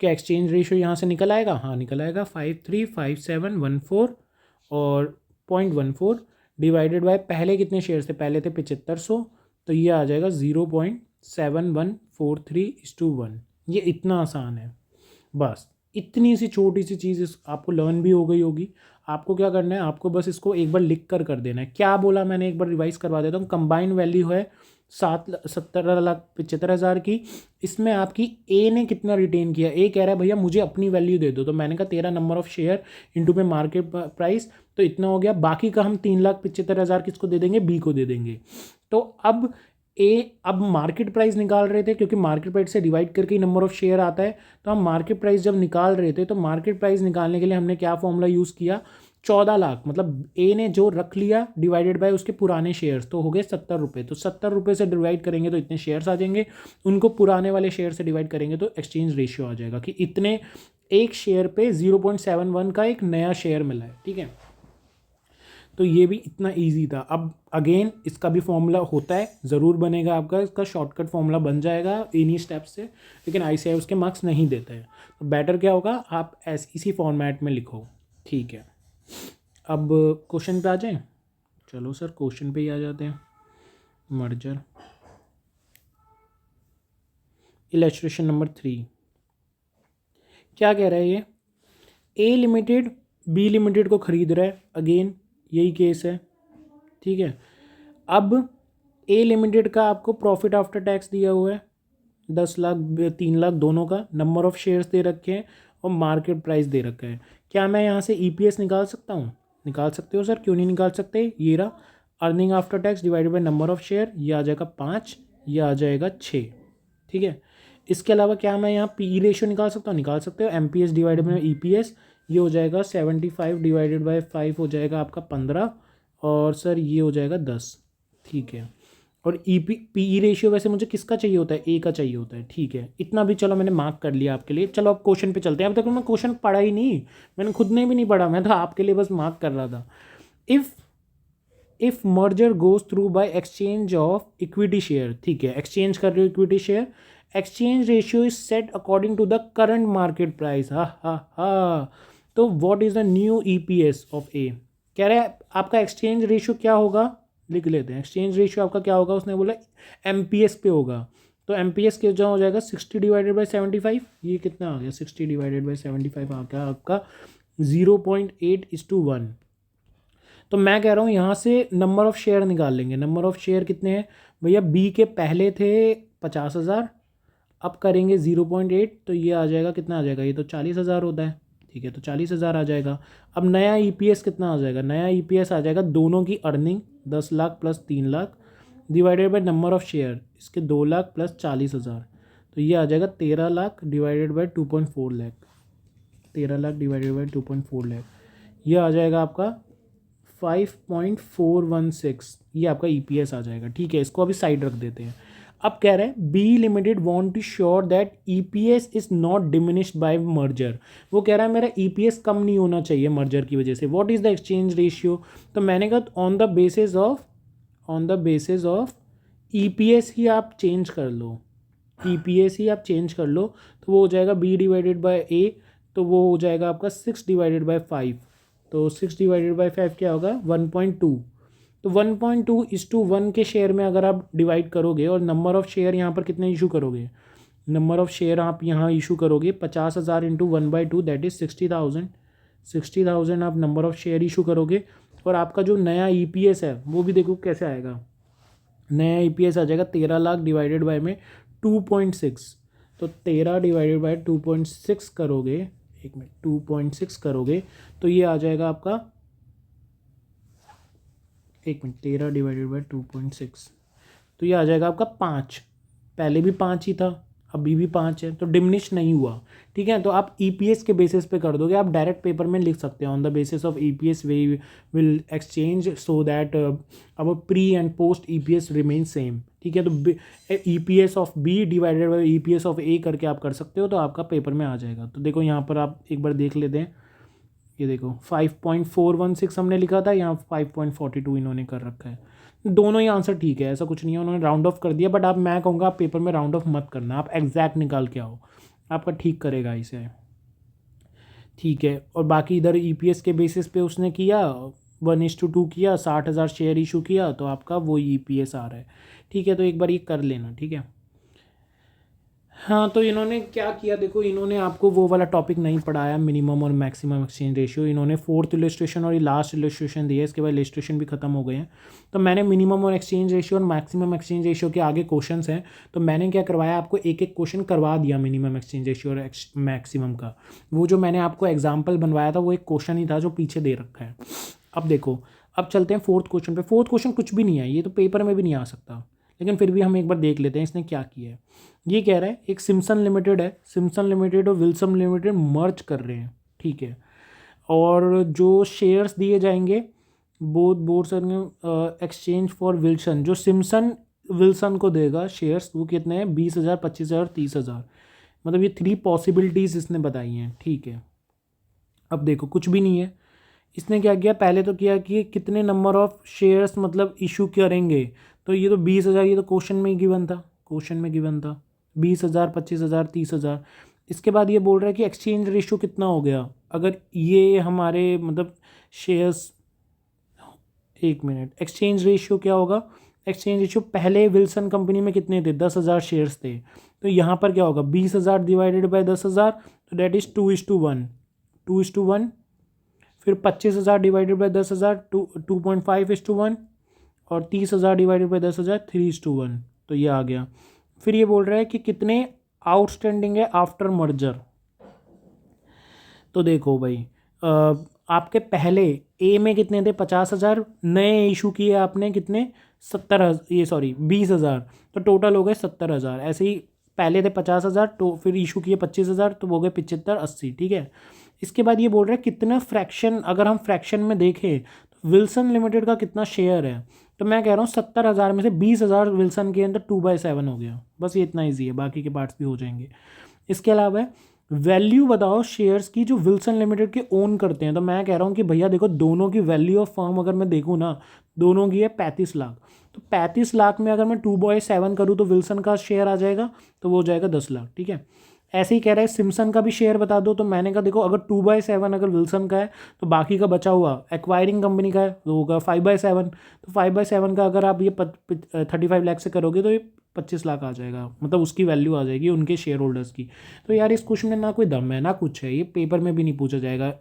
क्या एक्सचेंज रेशियो यहाँ से निकल आएगा? हाँ निकल आएगा 535714 और 0.14 डिवाइडेड बाय पहले कितने शेयर थे? पहले थे 7500, तो ये आ जाएगा 0.7143:1। ये इतना आसान है, बस इतनी सी छोटी सी चीज़ आपको लर्न भी हो गई होगी। आपको क्या करना है, आपको बस इसको एक बार लिख कर देना है। क्या बोला मैंने, एक बार रिवाइज करवा देता हूँ। कंबाइन वैल्यू है 17,75,000 की, इसमें आपकी ए ने कितना रिटेन किया? ए कह रहा है भैया मुझे अपनी वैल्यू दे दो, तो मैंने कहा तेरा नंबर ऑफ शेयर इंटू पे मार्केट प्राइस, तो इतना हो गया। बाकी का हम 3,75,000 किसको दे देंगे? बी को दे देंगे। तो अब मार्केट प्राइस निकाल रहे थे, क्योंकि मार्केट प्राइस से डिवाइड करके ही नंबर ऑफ शेयर आता है। तो हम मार्केट प्राइस जब निकाल रहे थे, तो मार्केट प्राइस निकालने के लिए हमने क्या फॉर्मूला यूज़ किया? 14 लाख, मतलब ए ने जो रख लिया डिवाइडेड बाय उसके पुराने शेयर्स, तो हो गए 70 रुपये। तो 70 रुपये से डिवाइड करेंगे तो इतने शेयर्स आ जाएंगे, उनको पुराने वाले शेयर से डिवाइड करेंगे तो एक्सचेंज रेशियो आ जाएगा कि इतने, एक शेयर पे 0.71 का एक नया शेयर मिला है। ठीक है, तो ये भी इतना इजी था। अब अगेन इसका भी फॉर्मूला होता है, ज़रूर बनेगा आपका, इसका शॉर्टकट फॉर्मूला बन जाएगा इन्हीं स्टेप से, लेकिन ICAI उसके मार्क्स नहीं देता है। तो बेटर क्या होगा, आप इसी फॉर्मेट में लिखो, ठीक है। अब क्वेश्चन पे आ जाएं। चलो सर क्वेश्चन पे ही आ जाते हैं। मर्जर इलस्ट्रेशन नंबर 3 क्या कह रहा है ये, A लिमिटेड B लिमिटेड को खरीद रहा है, अगेन यही केस है, ठीक है। अब A लिमिटेड का आपको प्रॉफिट आफ्टर टैक्स दिया हुआ है 10 लाख 3 लाख दोनों का, नंबर ऑफ शेयर्स दे रखे हैं और मार्केट प्राइस दे रखा है। क्या मैं यहाँ से EPS निकाल सकता हूँ? निकाल सकते हो सर, क्यों नहीं निकाल सकते। ये रहा earning after tax divided by number of share, ये आ जाएगा 5, ये आ जाएगा 6, ठीक है। इसके अलावा क्या मैं यहाँ PE रेशियो निकाल सकता हूँ? निकाल सकते हो। MPS डिवाइडेड बाई EPS, ये हो जाएगा 75 डिवाइडेड बाई 5 हो जाएगा आपका 15, और सर ये हो जाएगा 10, ठीक है। और PE रेशियो वैसे मुझे किसका चाहिए होता है, A का चाहिए होता है, ठीक है। इतना भी चलो मैंने मार्क कर लिया आपके लिए। चलो अब क्वेश्चन पे चलते हैं। अब तक मैं क्वेश्चन पढ़ा ही नहीं, मैंने खुद ने भी नहीं पढ़ा, मैं तो आपके लिए बस मार्क कर रहा था। If merger goes through by exchange of equity share, ठीक है, एक्सचेंज कर रहे हो equity share, exchange ratio is set according to the current market price, हा। तो what is the new EPS of A? कह रहा है आपका एक्सचेंज रेशियो क्या होगा, लिख लेते हैं। एक्सचेंज रेशियो आपका क्या होगा, उसने बोला MPS पे होगा, तो MPS के जो हो जाएगा 60 डिवाइडेड बाई 75, ये कितना आ गया 60 डिवाइडेड बाई 75 आ गया आपका 0.8:1। तो मैं कह रहा हूँ यहाँ से नंबर ऑफ़ शेयर निकाल लेंगे। नंबर ऑफ़ शेयर कितने हैं भैया, B के पहले थे 50,000, अब करेंगे 0.8, तो ये आ जाएगा कितना आ जाएगा, ये तो 40,000 होता है, ठीक है, तो 40,000 आ जाएगा। अब नया EPS कितना आ जाएगा, नया EPS आ जाएगा दोनों की earning 10 lakh plus 3 lakh divided by number of share, इसके 2 लाख प्लस 40,000, तो ये आ जाएगा 13 lakh divided by 2.4 lakh, 13 lakh divided by 2.4 lakh, ये आ जाएगा आपका 5.416, ये आपका EPS आ जाएगा, ठीक है। इसको अभी साइड रख देते हैं। अब कह रहे हैं B limited want to sure that EPS is not diminished by merger. वो कह रहा है मेरा EPS कम नहीं होना चाहिए मर्जर की वजह से। What is the exchange ratio? तो मैंने कहा on the basis of EPS ही आप चेंज कर लो, EPS ही आप चेंज कर लो, तो वो हो जाएगा B डिवाइडेड बाई A, तो वो हो जाएगा आपका 6 डिवाइडेड बाई 5, तो 6 डिवाइडेड बाई 5 क्या होगा 1.2। तो 1.2:1 के शेयर में अगर आप डिवाइड करोगे, और नंबर ऑफ़ शेयर यहाँ पर कितने इशू करोगे, नंबर ऑफ़ शेयर आप यहाँ इशू करोगे 50,000 इंटू 1/2 दैट इज़ 60,000, 60,000 आप नंबर ऑफ़ शेयर इशू करोगे। और आपका जो नया EPS है वो भी देखो कैसे आएगा, नया EPS आ जाएगा 13 लाख डिवाइडेड बाय में 2.6, तो 13 डिवाइडेड बाय 2.6 करोगे, एक मिनट 2.6 करोगे तो ये आ जाएगा आपका, एक मिनट 13 डिवाइडेड बाई 2.6, तो ये आ जाएगा आपका 5, पहले भी 5 ही था अभी भी 5 है, तो डिमिनिश नहीं हुआ, ठीक है। तो आप EPS के बेसिस पे कर दोगे, आप डायरेक्ट पेपर में लिख सकते हैं on the basis of EPS we will exchange so that अब pre and post EPS remain same, ठीक है। तो EPS of B divided by EPS of A करके आप कर सकते हो, तो आपका पेपर में आ जाएगा। तो देखो यहाँ पर आप एक बार देख लेते हैं, ये देखो 5.416 हमने लिखा था, यहाँ 5.42 इन्होंने कर रखा है। दोनों ही आंसर ठीक है, ऐसा कुछ नहीं है, उन्होंने राउंड ऑफ कर दिया, बट आप मैं कहूँगा आप पेपर में राउंड ऑफ मत करना, आप एग्जैक्ट निकाल के आओ, आपका ठीक करेगा इसे, ठीक है। और बाकी इधर EPS के बेसिस पे उसने किया 1:2 किया, 60,000 शेयर इशू किया, तो आपका वो EPS आ रहा है, ठीक है। तो एक बार ये कर लेना, ठीक है। हाँ, तो इन्होंने क्या किया देखो, इन्होंने आपको वो वाला टॉपिक नहीं पढ़ाया मिनिमम और मैक्सिमम एक्सचेंज रेशियो, इन्होंने 4th इलस्ट्रेशन और ये लास्ट इलस्ट्रेशन दिया, इसके बाद इलस्ट्रेशन भी खत्म हो गए हैं। तो मैंने मिनिमम और एक्सचेंज रेशियो और मैक्सिमम एक्सचेंज रेशियो के आगे क्वेश्चंस हैं, तो मैंने क्या करवाया आपको एक एक क्वेश्चन करवा दिया मिनिमम एक्सचेंज रेशियो और मैक्सिमम का। वो जो मैंने आपको एग्जाम्पल बनवाया था वो एक क्वेश्चन ही था जो पीछे दे रखा है। अब देखो, अब चलते हैं 4th क्वेश्चन पे। 4th क्वेश्चन कुछ भी नहीं है, ये तो पेपर में भी नहीं आ सकता, लेकिन फिर भी हम एक बार देख लेते हैं इसने क्या किया है। ये कह रहा है एक सिम्सन लिमिटेड है, सिम्सन लिमिटेड और विल्सन लिमिटेड मर्ज कर रहे हैं, ठीक है। और जो शेयर्स दिए जाएंगे both boards exchange for Wilson, जो सिम्सन विल्सन को देगा शेयर्स वो कितने हैं 20,000, 25,000, 30,000, मतलब ये 3 पॉसिबिलिटीज़ इसने बताई हैं, ठीक है। अब देखो कुछ भी नहीं है, इसने क्या किया, पहले तो किया कि कितने नंबर ऑफ शेयर्स मतलब इशू करेंगे, तो ये तो 20,000, ये तो क्वेश्चन में ही गिवन था, क्वेश्चन में गिवन था 20,000, 25,000, 30,000। इसके बाद ये बोल रहा है कि एक्सचेंज रेशियो कितना हो गया, अगर ये हमारे मतलब शेयर्स, 1 मिनट, एक्सचेंज रेशियो क्या होगा, एक्सचेंज रेशियो पहले विल्सन कंपनी में कितने थे, 10,000 शेयर्स थे, तो यहाँ पर क्या होगा 20,000 डिवाइडेड बाय 10,000, तो डेट इज़ 2:1, 2:1। फिर 25,000 डिवाइडेड बाय 10,000, 2.5:1, और 30,000 डिवाइडेड बाय 10,000, 3:1। तो ये आ गया। फिर ये बोल रहा है कि कितने आउटस्टैंडिंग है आफ्टर मर्जर। तो देखो भाई, आपके पहले ए में कितने थे, 50,000, नए इशू किए आपने कितने, 20,000, तो टोटल हो गए 70,000। ऐसे ही पहले थे 50,000, तो फिर इशू किए 25,000, तो वो गए 75, 80, ठीक है। इसके बाद ये बोल रहा है कितना फ्रैक्शन, अगर हम फ्रैक्शन में देखें तो विल्सन लिमिटेड का कितना शेयर है, तो मैं कह रहा हूँ 70,000 में से 20,000 विल्सन के अंदर 2/7 हो गया, बस ये इतना ईजी है, बाकी के पार्ट्स भी हो जाएंगे। इसके अलावा वैल्यू बताओ शेयर्स की जो विल्सन लिमिटेड के ओन करते हैं, तो मैं कह रहा हूँ कि भैया देखो दोनों की वैल्यू ऑफ फर्म अगर मैं देखूँ ना, दोनों की है 35 लाख, तो 35 लाख में अगर मैं 2/7 करूँ तो विल्सन का शेयर आ जाएगा, तो वो हो जाएगा 10 लाख, ठीक है। ऐसे ही कह रहा है सिम्सन का भी शेयर बता दो, तो मैंने कहा देखो अगर 2/7 अगर विल्सन का है तो बाकी का बचा हुआ एक्वायरिंग कंपनी का है, तो होगा 5/7, तो 5/7 का अगर आप ये 35 लाख से करोगे तो ये 25 लाख आ जाएगा, मतलब उसकी वैल्यू आ जाएगी उनके शेयर होल्डर्स की। तो यार इस क्वेश्चन में ना कोई दम है ना कुछ है, ये पेपर में भी नहीं पूछा जाएगा,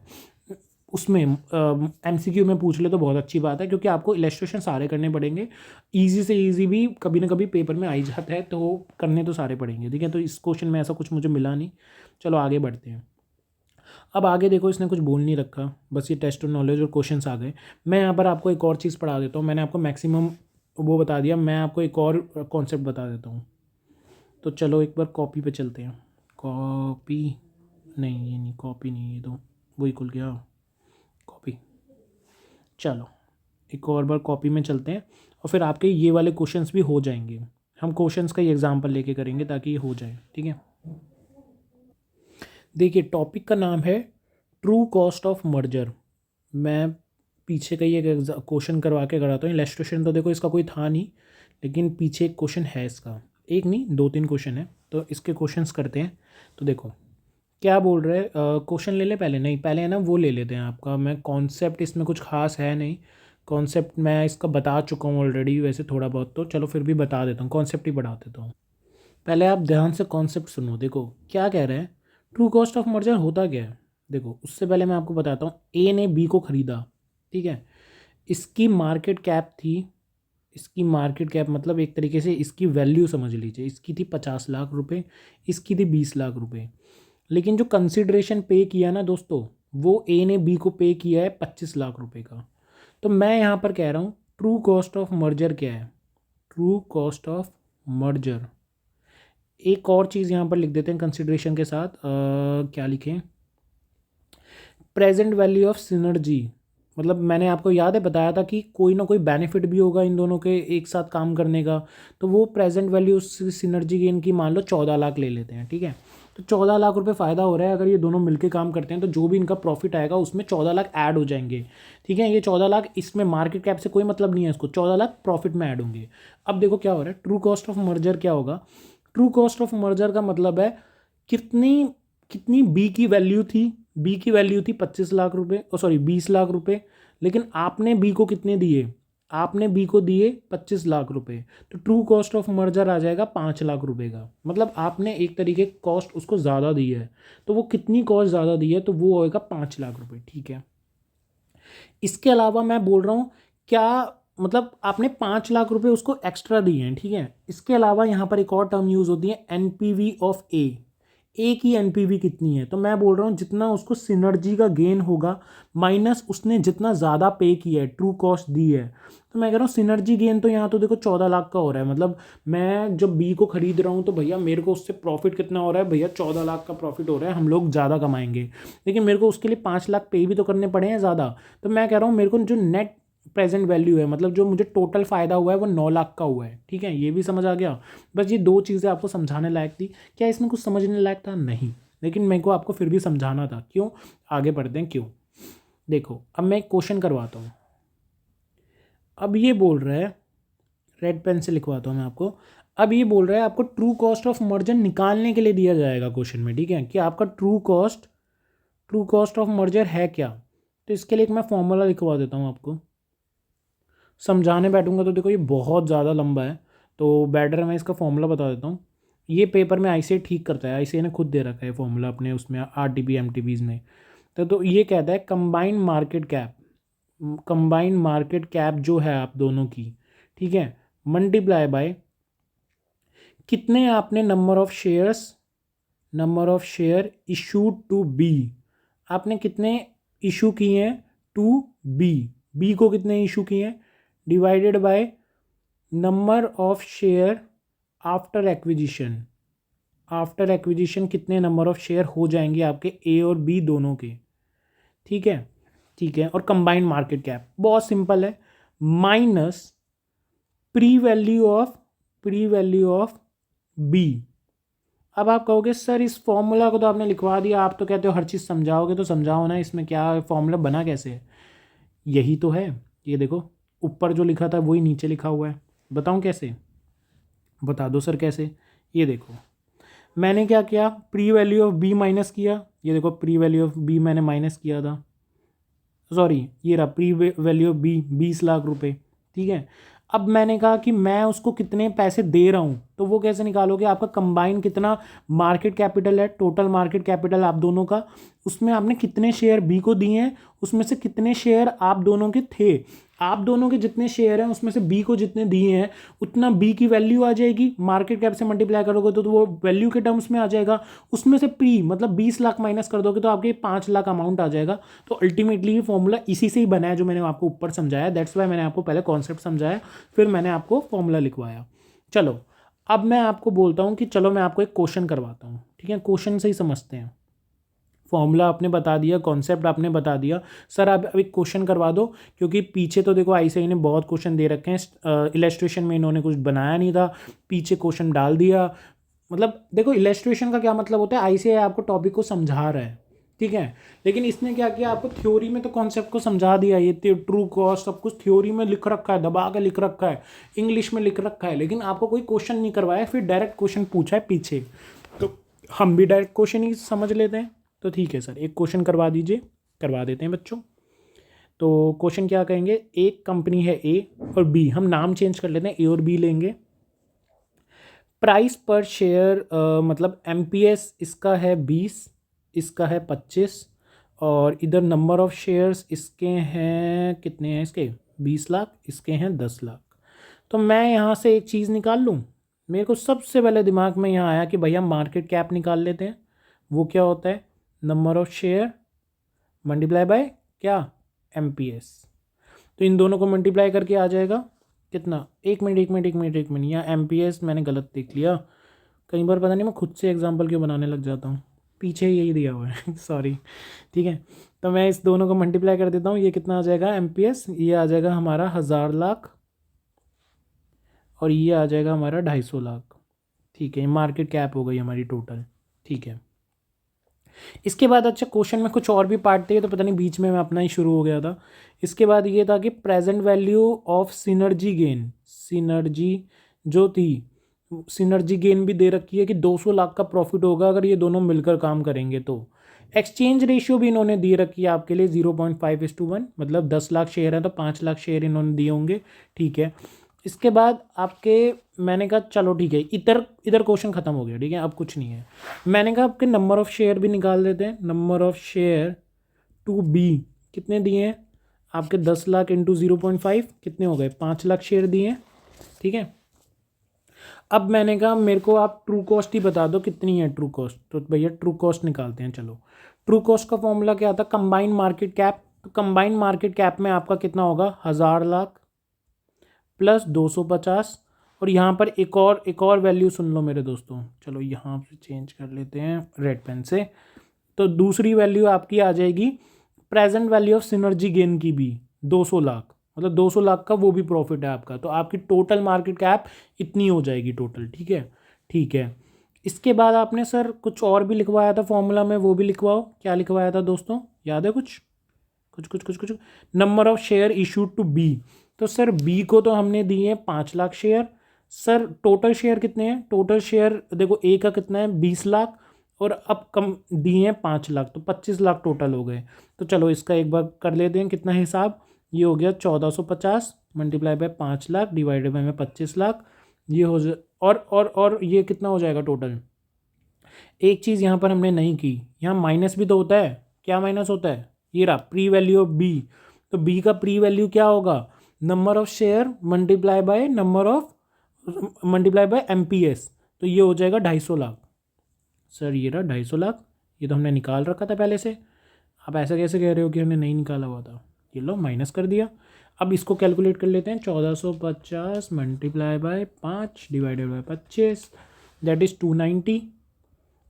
उसमें एमसीक्यू में पूछ ले तो बहुत अच्छी बात है, क्योंकि आपको इलस्ट्रेशन सारे करने पड़ेंगे, इजी से इजी भी कभी ना कभी पेपर में आ ही जाता है, तो करने तो सारे पड़ेंगे, ठीक है। तो इस क्वेश्चन में ऐसा कुछ मुझे मिला नहीं। चलो आगे बढ़ते हैं। अब आगे देखो, इसने कुछ बोल नहीं रखा, बस ये टेस्ट ऑफ नॉलेज और क्वेश्चंस आ गए। मैं यहाँ पर आपको एक और चीज़ पढ़ा देता हूँ, मैंने आपको मैक्सिमम वो बता दिया, मैं आपको एक और कॉन्सेप्ट बता देता हूँ। तो चलो एक बार कॉपी पे चलते हैं, कॉपी नहीं, ये नहीं कॉपी नहीं, ये तो वही खुल गया, कॉपी। चलो एक और बार कॉपी में चलते हैं, और फिर आपके ये वाले क्वेश्चंस भी हो जाएंगे, हम क्वेश्चंस का ही एग्जाम्पल लेके करेंगे ताकि ये हो जाए, ठीक है। देखिए टॉपिक का नाम है ट्रू कॉस्ट ऑफ मर्जर। मैं पीछे का ये क्वेश्चन करवा के कराता हूँ, इलस्ट्रेशन तो देखो इसका कोई था नहीं, लेकिन पीछे एक क्वेश्चन है इसका, एक नहीं 2-3 क्वेश्चन है, तो इसके क्वेश्चंस करते हैं। तो देखो क्या बोल रहे हैं, क्वेश्चन ले ले पहले, नहीं पहले है ना वो ले लेते हैं आपका, मैं कॉन्सेप्ट इसमें कुछ खास है नहीं, कॉन्सेप्ट मैं इसका बता चुका हूँ ऑलरेडी वैसे थोड़ा बहुत, तो चलो फिर भी बता देता हूँ, कॉन्सेप्ट ही बढ़ा देता हूँ। पहले आप ध्यान से कॉन्सेप्ट सुनो, देखो क्या कह रहे हैं, ट्रू कॉस्ट ऑफ मर्जर होता क्या है। देखो उससे पहले मैं आपको बताता हूँ, ए ने बी को ख़रीदा, ठीक है, इसकी मार्केट कैप थी, इसकी मार्केट कैप मतलब एक तरीके से इसकी वैल्यू समझ लीजिए, इसकी थी 50 लाख रुपए, इसकी थी 20 लाख रुपए, लेकिन जो कंसिडरेशन पे किया ना दोस्तों, वो ए ने बी को पे किया है 25 लाख रुपए का। तो मैं यहाँ पर कह रहा हूँ ट्रू कॉस्ट ऑफ मर्जर क्या है, ट्रू कॉस्ट ऑफ मर्जर। एक और चीज़ यहाँ पर लिख देते हैं कंसिडरेशन के साथ, क्या लिखें, प्रेजेंट वैल्यू ऑफ सिनर्जी, मतलब मैंने आपको याद है बताया था कि कोई ना कोई बेनिफिट भी होगा इन दोनों के एक साथ काम करने का, तो वो प्रेजेंट वैल्यू सिनर्जी गेन की मान लो 14 लाख ले लेते हैं, ठीक है। तो 14 लाख रुपए फ़ायदा हो रहा है, अगर ये दोनों मिलकर काम करते हैं तो जो भी इनका प्रॉफिट आएगा उसमें 14 लाख ऐड हो जाएंगे, ठीक है। ये 14 लाख इसमें मार्केट कैप से कोई मतलब नहीं है, इसको 14 लाख प्रॉफिट में ऐड होंगे। अब देखो क्या हो रहा है, ट्रू कॉस्ट ऑफ मर्जर क्या होगा, ट्रू कॉस्ट ऑफ मर्जर का मतलब है कितनी कितनी बी की वैल्यू थी, बी की वैल्यू थी 25 लाख रुपए, सॉरी 20 लाख रुपए, लेकिन आपने बी को कितने दिए, आपने बी को दिए 25 लाख रुपए, तो ट्रू कॉस्ट ऑफ मर्जर आ जाएगा 5 लाख रुपए का, मतलब आपने एक तरीके कॉस्ट उसको ज़्यादा दी है, तो वो कितनी कॉस्ट ज़्यादा दी है, तो वो होएगा 5 लाख रुपए, ठीक है। इसके अलावा मैं बोल रहा हूँ क्या, मतलब आपने 5 लाख रुपए उसको एक्स्ट्रा दिए हैं, ठीक है। इसके अलावा यहाँ पर एक और टर्म यूज़ होती है एनपीवी ऑफ ए की एनपीवी कितनी है, तो मैं बोल रहा हूँ जितना उसको सिनर्जी का गेन होगा माइनस उसने जितना ज़्यादा पे किया है, ट्रू कॉस्ट दी है, तो मैं कह रहा हूँ सिनर्जी गेन तो यहाँ तो देखो 14 लाख का हो रहा है, मतलब मैं जब बी को खरीद रहा हूँ तो भैया मेरे को उससे प्रॉफिट कितना हो रहा है, भैया 14 लाख का प्रॉफिट हो रहा है, हम लोग ज़्यादा कमाएंगे, लेकिन मेरे को उसके लिए 5 लाख पे भी तो करने पड़े हैं ज़्यादा, तो मैं कह रहा हूँ मेरे को जो नेट प्रेजेंट वैल्यू है, मतलब जो मुझे टोटल फ़ायदा हुआ है वो 9 लाख का हुआ है, ठीक है। ये भी समझ आ गया, बस ये दो चीज़ें आपको समझाने लायक थी, क्या इसमें कुछ समझने लायक था, नहीं, लेकिन मेरे को आपको फिर भी समझाना था, क्यों, आगे बढ़ते हैं क्यों। देखो अब मैं एक क्वेश्चन करवाता हूँ। अब ये बोल रहा है, रेड पेन से लिखवाता हूँ मैं आपको। अब ये बोल रहा है आपको ट्रू कॉस्ट ऑफ मर्जर निकालने के लिए दिया जाएगा क्वेश्चन में, ठीक है, कि आपका ट्रू कॉस्ट ऑफ मर्जर है क्या। तो इसके लिए एक मैं फॉर्मूला लिखवा देता हूँ आपको। समझाने बैठूंगा तो देखो ये बहुत ज़्यादा लंबा है, तो बेटर है मैं इसका फॉर्मूला बता देता हूँ। ये पेपर में आईसीए ठीक करता है, आईसीए ने खुद दे रखा है फॉर्मूला अपने उसमें आरटीपी एमटीपीज़ में। तो ये कहता है कंबाइंड मार्केट कैप जो है आप दोनों की, ठीक है, मल्टीप्लाई बाय कितने आपने number of share issued to B, आपने कितने इशू किए हैं टू बी को कितने इशू किए हैं, divided by number of share after acquisition कितने नंबर ऑफ शेयर हो जाएंगे आपके ए और बी दोनों के, ठीक है। और कंबाइंड मार्केट कैप बहुत सिंपल है, minus pre value of B. अब आप कहोगे सर इस फॉर्मूला को तो आपने लिखवा दिया, आप तो कहते हो हर चीज़ समझाओगे, तो समझाओ ना इसमें क्या फॉर्मूला बना कैसे है। यही तो है, ये देखो ऊपर जो लिखा था वही नीचे लिखा हुआ है। बताऊं कैसे, बता दो सर कैसे। ये देखो मैंने क्या किया, pre value of B minus किया, ये देखो प्री वैल्यू ऑफ बी मैंने माइनस किया था, सॉरी ये रहा pre value of B 20 lakh रुपए, ठीक है। अब मैंने कहा कि मैं उसको कितने पैसे दे रहा हूँ, तो वो कैसे निकालोगे, आपका कंबाइन कितना मार्केट कैपिटल है, टोटल मार्केट कैपिटल आप दोनों का, उसमें आपने कितने शेयर बी को दिए हैं, उसमें से कितने शेयर आप दोनों के थे, आप दोनों के जितने शेयर हैं उसमें से बी को जितने दिए हैं उतना बी की वैल्यू आ जाएगी, मार्केट कैप से मल्टीप्लाई करोगे तो वो वैल्यू के टर्म्स में आ जाएगा, उसमें से प्री मतलब 20 लाख माइनस कर दोगे तो आपके 5 लाख अमाउंट आ जाएगा। तो अल्टीमेटली ये फॉर्मूला इसी से ही बना है जो मैंने आपको ऊपर समझाया, दैट्स वाई मैंने आपको पहले कॉन्सेप्ट समझाया फिर मैंने आपको फॉर्मूला लिखवाया। चलो अब मैं आपको बोलता हूँ कि चलो मैं आपको एक क्वेश्चन करवाता हूँ, ठीक है, क्वेश्चन से ही समझते हैं। फॉर्मूला आपने बता दिया, कॉन्सेप्ट आपने बता दिया, सर आप अब एक क्वेश्चन करवा दो, क्योंकि पीछे तो देखो आईसीआई ने बहुत क्वेश्चन दे रखे हैं, इलेस्ट्रेशन में इन्होंने कुछ बनाया नहीं था, पीछे क्वेश्चन डाल दिया। मतलब देखो इलेस्ट्रेशन का क्या मतलब होता है, आईसीआई आपको टॉपिक को समझा रहा है, ठीक है, लेकिन इसने क्या किया आपको थ्योरी में तो कॉन्सेप्ट को समझा दिया, ये ट्रू कॉस्ट सब कुछ थ्योरी में लिख रखा है, दबा के लिख रखा है, इंग्लिश में लिख रखा है, लेकिन आपको कोई क्वेश्चन नहीं करवाया, फिर डायरेक्ट क्वेश्चन पूछा है पीछे, तो हम भी डायरेक्ट क्वेश्चन ही समझ लेते हैं। तो ठीक है सर एक क्वेश्चन करवा दीजिए, करवा देते हैं बच्चों। तो क्वेश्चन क्या कहेंगे, एक कंपनी है ए और बी, हम नाम चेंज कर लेते हैं, ए और बी लेंगे। प्राइस पर शेयर मतलब एमपीएस इसका है 20, इसका है 25, और इधर नंबर ऑफ शेयर्स इसके हैं कितने हैं, इसके 20 लाख, इसके हैं 10 लाख। तो मैं यहाँ से एक चीज़ निकाल लूँ, मेरे को सबसे पहले दिमाग में यहाँ आया कि भैया मार्केट कैप निकाल लेते हैं, वो क्या होता है, number of share multiply by क्या, एमपीएस। तो इन दोनों को मल्टीप्लाई करके आ जाएगा कितना, एक मिनट यहाँ एमपीएस मैंने गलत देख लिया, कई बार पता नहीं मैं खुद से एग्जांपल क्यों बनाने लग जाता हूँ, पीछे यही दिया हुआ है सॉरी, ठीक है। तो मैं इस दोनों को मल्टीप्लाई कर देता हूँ, ये कितना आ जाएगा एमपीएस, ये आ जाएगा हमारा 1000 लाख और ये आ जाएगा हमारा 250 लाख, ठीक है, मार्केट कैप हो गई हमारी टोटल, ठीक है। इसके बाद अच्छा क्वेश्चन में कुछ और भी पार्ट थे तो पता नहीं बीच में मैं अपना ही शुरू हो गया था। इसके बाद ये था कि present value of synergy gain, synergy जो थी सिनर्जी गेन भी दे रखी है कि 200 लाख का प्रॉफिट होगा अगर ये दोनों मिलकर काम करेंगे। तो एक्सचेंज रेशियो भी इन्होंने दी रखी है आपके लिए 0.5:1, मतलब 10 लाख शेयर है तो 5 लाख शेयर इन्होंने दिए होंगे, ठीक है। इसके बाद आपके मैंने कहा चलो ठीक है, इधर क्वेश्चन खत्म हो गया, ठीक है, अब कुछ नहीं है। मैंने कहा आपके नंबर ऑफ शेयर भी निकाल देते हैं, number of share to B कितने दिए हैं आपके, 10 लाख इंटू 0.5 कितने हो गए, 5 लाख शेयर दिए हैं, ठीक है। अब मैंने कहा मेरे को आप ट्रू कॉस्ट ही बता दो कितनी है ट्रू कॉस्ट, तो भैया ट्रू कॉस्ट निकालते हैं। चलो ट्रू कॉस्ट का फॉर्मूला क्या था, कंबाइंड मार्केट कैप, तो कंबाइंड मार्केट कैप में आपका कितना होगा, 1000 लाख प्लस 250, और यहाँ पर एक और वैल्यू सुन लो मेरे दोस्तों, चलो यहाँ से चेंज कर लेते हैं रेड पेन से। तो दूसरी वैल्यू आपकी आ जाएगी present value of synergy gain की भी 200 लाख, मतलब 200 लाख का वो भी प्रॉफिट है आपका, तो आपकी टोटल मार्केट कैप इतनी हो जाएगी टोटल, ठीक है, ठीक है। इसके बाद आपने सर कुछ और भी लिखवाया था फॉर्मूला में, वो भी लिखवाओ, क्या लिखवाया था दोस्तों, याद है कुछ, कुछ number of share issued to B. तो सर बी को तो हमने दिए हैं 5 lakh share. Sir total share कितने हैं? टोटल शेयर देखो ए का कितना है 20 लाख, और अब कम दिए हैं 5 लाख, तो 25 लाख टोटल हो गए। तो चलो इसका एक बार कर लेते हैं कितना हिसाब। ये हो गया 1450 multiply by 5 lakh divided by में 25 लाख। ये हो जाए और ये कितना हो जाएगा टोटल। एक चीज़ यहाँ पर हमने नहीं की, यहाँ माइनस भी तो होता है। क्या माइनस होता है? ये रहा प्री वैल्यू ऑफ बी। तो बी का प्री वैल्यू क्या होगा? Number of share multiply by number of multiply by MPS. तो ये हो जाएगा 250 लाख। सर ये रहा 250 लाख, ये तो हमने निकाल रखा था पहले से। आप ऐसा कैसे कह रहे हो कि हमने नहीं निकाला हुआ था? ये लो माइनस कर दिया। अब इसको कैलकुलेट कर लेते हैं। 1450 multiply by 5 divided by 25 that is 290।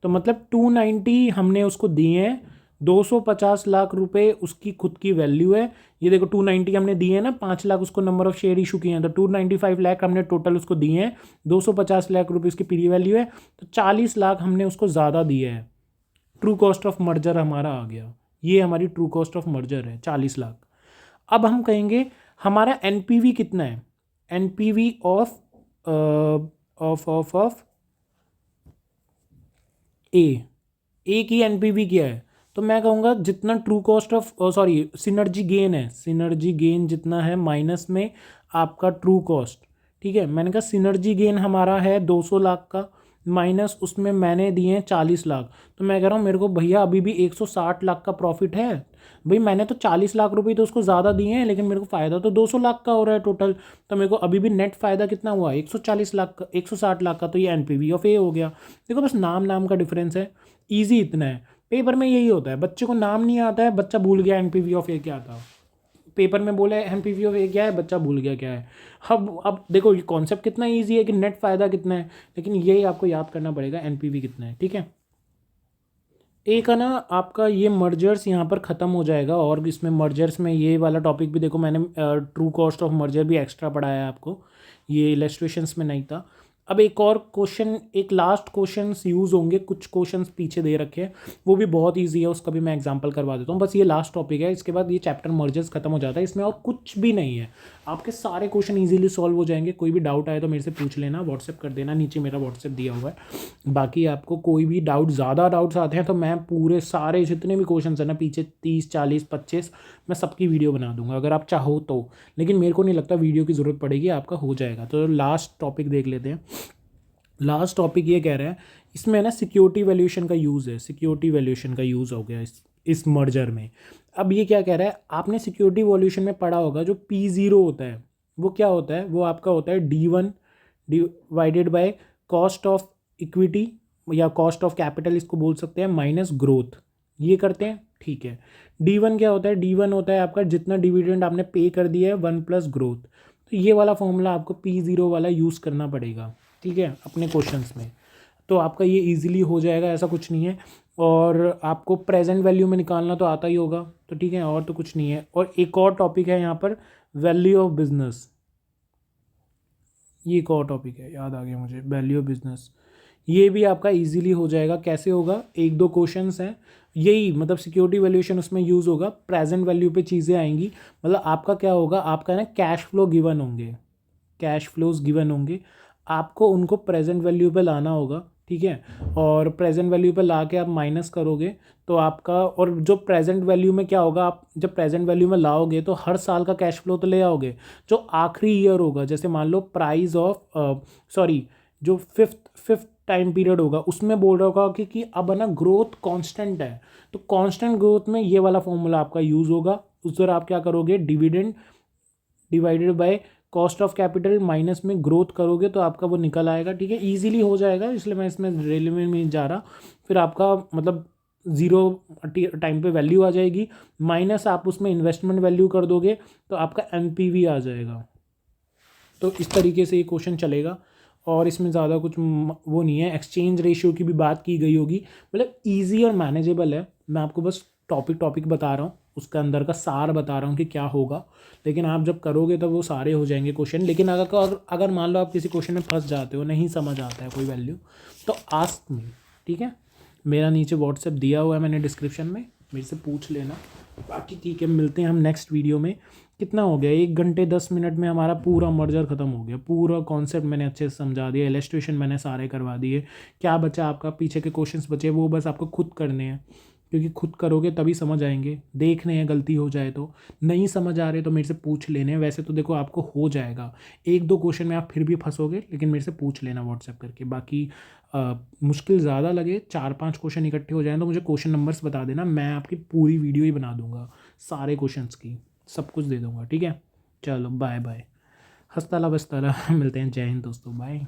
तो मतलब 290 हमने उसको दिए हैं। 250 लाख रुपए उसकी खुद की वैल्यू है। ये देखो 290 हमने दिए हैं ना, 5 लाख उसको नंबर ऑफ शेयर इशू किए हैं, तो 295 लाख हमने टोटल उसको दिए हैं। 250 लाख रुपए उसकी प्री वैल्यू है, तो 40 लाख हमने उसको ज़्यादा दिए हैं। ट्रू कॉस्ट ऑफ मर्जर हमारा आ गया। ये हमारी ट्रू कॉस्ट ऑफ मर्जर है 40 लाख। अब हम कहेंगे हमारा एनपीवी कितना है। एनपीवी ऑफ ए की एनपीवी क्या है? तो मैं कहूँगा जितना true cost of synergy gain है, सिनर्जी गेन जितना है माइनस में आपका ट्रू कॉस्ट। ठीक है, मैंने कहा सिनर्जी गेन हमारा है 200 लाख का, माइनस उसमें मैंने दिए हैं 40 लाख। तो मैं कह रहा हूँ मेरे को भैया अभी भी 160 लाख का प्रॉफिट है। भाई मैंने तो 40 लाख रुपए तो उसको ज़्यादा दिए हैं, लेकिन मेरे को फ़ायदा तो 200 लाख का हो रहा है टोटल। तो मेरे को अभी भी नेट फ़ायदा कितना हुआ? 140 लाख का, 160 लाख का। तो ये एनपीवी ऑफ ए हो गया। देखो बस नाम का डिफरेंस है, ईजी इतना है। पेपर में यही होता है, बच्चे को नाम नहीं आता है, बच्चा भूल गया एनपीवी ऑफ ए क्या था। पेपर में बोले एनपीवी ऑफ ए क्या है, बच्चा भूल गया क्या है। अब देखो ये कॉन्सेप्ट कितना ईजी है कि नेट फ़ायदा कितना है, लेकिन यही आपको याद करना पड़ेगा एनपीवी कितना है। ठीक है, ए का ना आपका ये मर्जर्स यहाँ पर ख़त्म हो जाएगा, और इसमें मर्जर्स में ये वाला टॉपिक भी देखो मैंने ट्रू कॉस्ट ऑफ मर्जर भी एक्स्ट्रा पढ़ाया है आपको, ये इलस्ट्रेशंस में नहीं था। अब एक और क्वेश्चन, एक लास्ट क्वेश्चन यूज़ होंगे, कुछ क्वेश्चंस पीछे दे रखे हैं, वो भी बहुत इजी है, उसका भी मैं एग्जांपल करवा देता हूँ। बस ये लास्ट टॉपिक है, इसके बाद ये चैप्टर मर्जर्स खत्म हो जाता है, इसमें और कुछ भी नहीं है। आपके सारे क्वेश्चन इजीली सॉल्व हो जाएंगे। कोई भी डाउट आए तो मेरे से पूछ लेना, व्हाट्सएप कर देना, नीचे मेरा व्हाट्सएप दिया हुआ है। बाकी आपको कोई भी डाउट, ज़्यादा डाउट्स आते हैं तो मैं पूरे सारे जितने भी क्वेश्चन हैं ना पीछे 30 40 25 मैं सबकी वीडियो बना दूंगा अगर आप चाहो तो, लेकिन मेरे को नहीं लगता वीडियो की ज़रूरत पड़ेगी, आपका हो जाएगा। तो लास्ट टॉपिक देख लेते हैं। लास्ट टॉपिक ये कह रहा है, इसमें ना सिक्योरिटी वैल्यूएशन का यूज़ है, सिक्योरिटी वैल्यूएशन का यूज़ हो गया इस मर्जर में। अब ये क्या कह रहा है, आपने सिक्योरिटी वैल्यूएशन में पढ़ा होगा जो P0 होता है वो क्या होता है, वो आपका होता है D1 divided by cost of equity या कॉस्ट ऑफ कैपिटल इसको बोल सकते हैं, माइनस ग्रोथ। ये करते हैं, ठीक है। D1 क्या होता है? D1 होता है आपका जितना डिविडेंड आपने पे कर दिया है 1 प्लस ग्रोथ। तो ये वाला फॉर्मूला आपको P0 वाला यूज़ करना पड़ेगा, ठीक है, अपने क्वेश्चंस में। तो आपका ये इजीली हो जाएगा, ऐसा कुछ नहीं है। और आपको प्रेजेंट वैल्यू में निकालना तो आता ही होगा, तो ठीक है, और तो कुछ नहीं है। और एक और टॉपिक है यहाँ पर, वैल्यू ऑफ बिजनेस। ये एक और टॉपिक है, याद आ गया मुझे, वैल्यू ऑफ बिजनेस। ये भी आपका इजीली हो जाएगा। कैसे होगा? एक दो क्वेश्चंस हैं, यही मतलब सिक्योरिटी वैल्यूएशन उसमें यूज़ होगा, प्रेजेंट वैल्यू पे चीज़ें आएंगी। मतलब आपका क्या होगा, आपका ना कैश फ्लो गिवन होंगे, कैश फ्लोज गिवन होंगे, आपको उनको प्रेजेंट वैल्यू पे लाना होगा, ठीक है। और प्रेजेंट वैल्यू पे ला के आप माइनस करोगे तो आपका, और जो प्रेजेंट वैल्यू में क्या होगा, आप जब प्रेजेंट वैल्यू में लाओगे तो हर साल का कैश फ्लो तो ले आओगे। जो आखिरी ईयर होगा, जैसे मान लो प्राइस ऑफ जो फिफ्थ टाइम पीरियड होगा, उसमें बोल रहा होगा कि अब ना ग्रोथ कांस्टेंट है, तो कांस्टेंट ग्रोथ में ये वाला फॉर्मूला आपका यूज़ होगा। उस पर आप क्या करोगे, dividend divided by cost of capital minus में ग्रोथ करोगे तो आपका वो निकल आएगा, ठीक है, इजीली हो जाएगा, इसलिए मैं इसमें रेलवे में जा रहा। फिर आपका मतलब 0 टाइम पे वैल्यू आ जाएगी, माइनस आप उसमें इन्वेस्टमेंट वैल्यू कर दोगे तो आपका एनपीवी आ जाएगा। तो इस तरीके से ये क्वेश्चन चलेगा, और इसमें ज़्यादा कुछ वो नहीं है। एक्सचेंज रेशियो की भी बात की गई होगी, मतलब ईजी और मैनेजेबल है। मैं आपको बस टॉपिक बता रहा हूँ, उसका अंदर का सार बता रहा हूँ कि क्या होगा, लेकिन आप जब करोगे तब वो सारे हो जाएंगे क्वेश्चन। लेकिन अगर मान लो आप किसी क्वेश्चन में फंस जाते हो, नहीं समझ आता है कोई वैल्यू, तो आस्क मी, ठीक है। मेरा नीचे व्हाट्सएप दिया हुआ है मैंने डिस्क्रिप्शन में, मेरे से पूछ लेना, बाकी ठीक है, मिलते हैं हम नेक्स्ट वीडियो में। कितना हो गया, 1 घंटे 10 मिनट में हमारा पूरा मर्जर ख़त्म हो गया, पूरा कॉन्सेप्ट मैंने अच्छे से समझा दिया, इलस्ट्रेशन मैंने सारे करवा दिए। क्या बचा आपका, पीछे के क्वेश्चंस बचे, वो बस आपको खुद करने हैं, क्योंकि खुद करोगे तभी समझ आएंगे। देखने हैं, गलती हो जाए तो, नहीं समझ आ रहे तो मेरे से पूछ लेने हैं। वैसे तो देखो आपको हो जाएगा, 1-2 क्वेश्चन में आप फिर भी फंसोगे, लेकिन मेरे से पूछ लेना व्हाट्सएप करके। बाकी मुश्किल ज़्यादा लगे, 4-5 क्वेश्चन इकट्ठे हो जाएँ तो मुझे क्वेश्चन नंबर्स बता देना, मैं आपकी पूरी वीडियो ही बना दूंगा, सारे क्वेश्चंस की सब कुछ दे दूंगा। ठीक है, चलो बाय बाय, हस्ताला बस्ताला मिलते हैं। जय हिंद दोस्तों, बाय।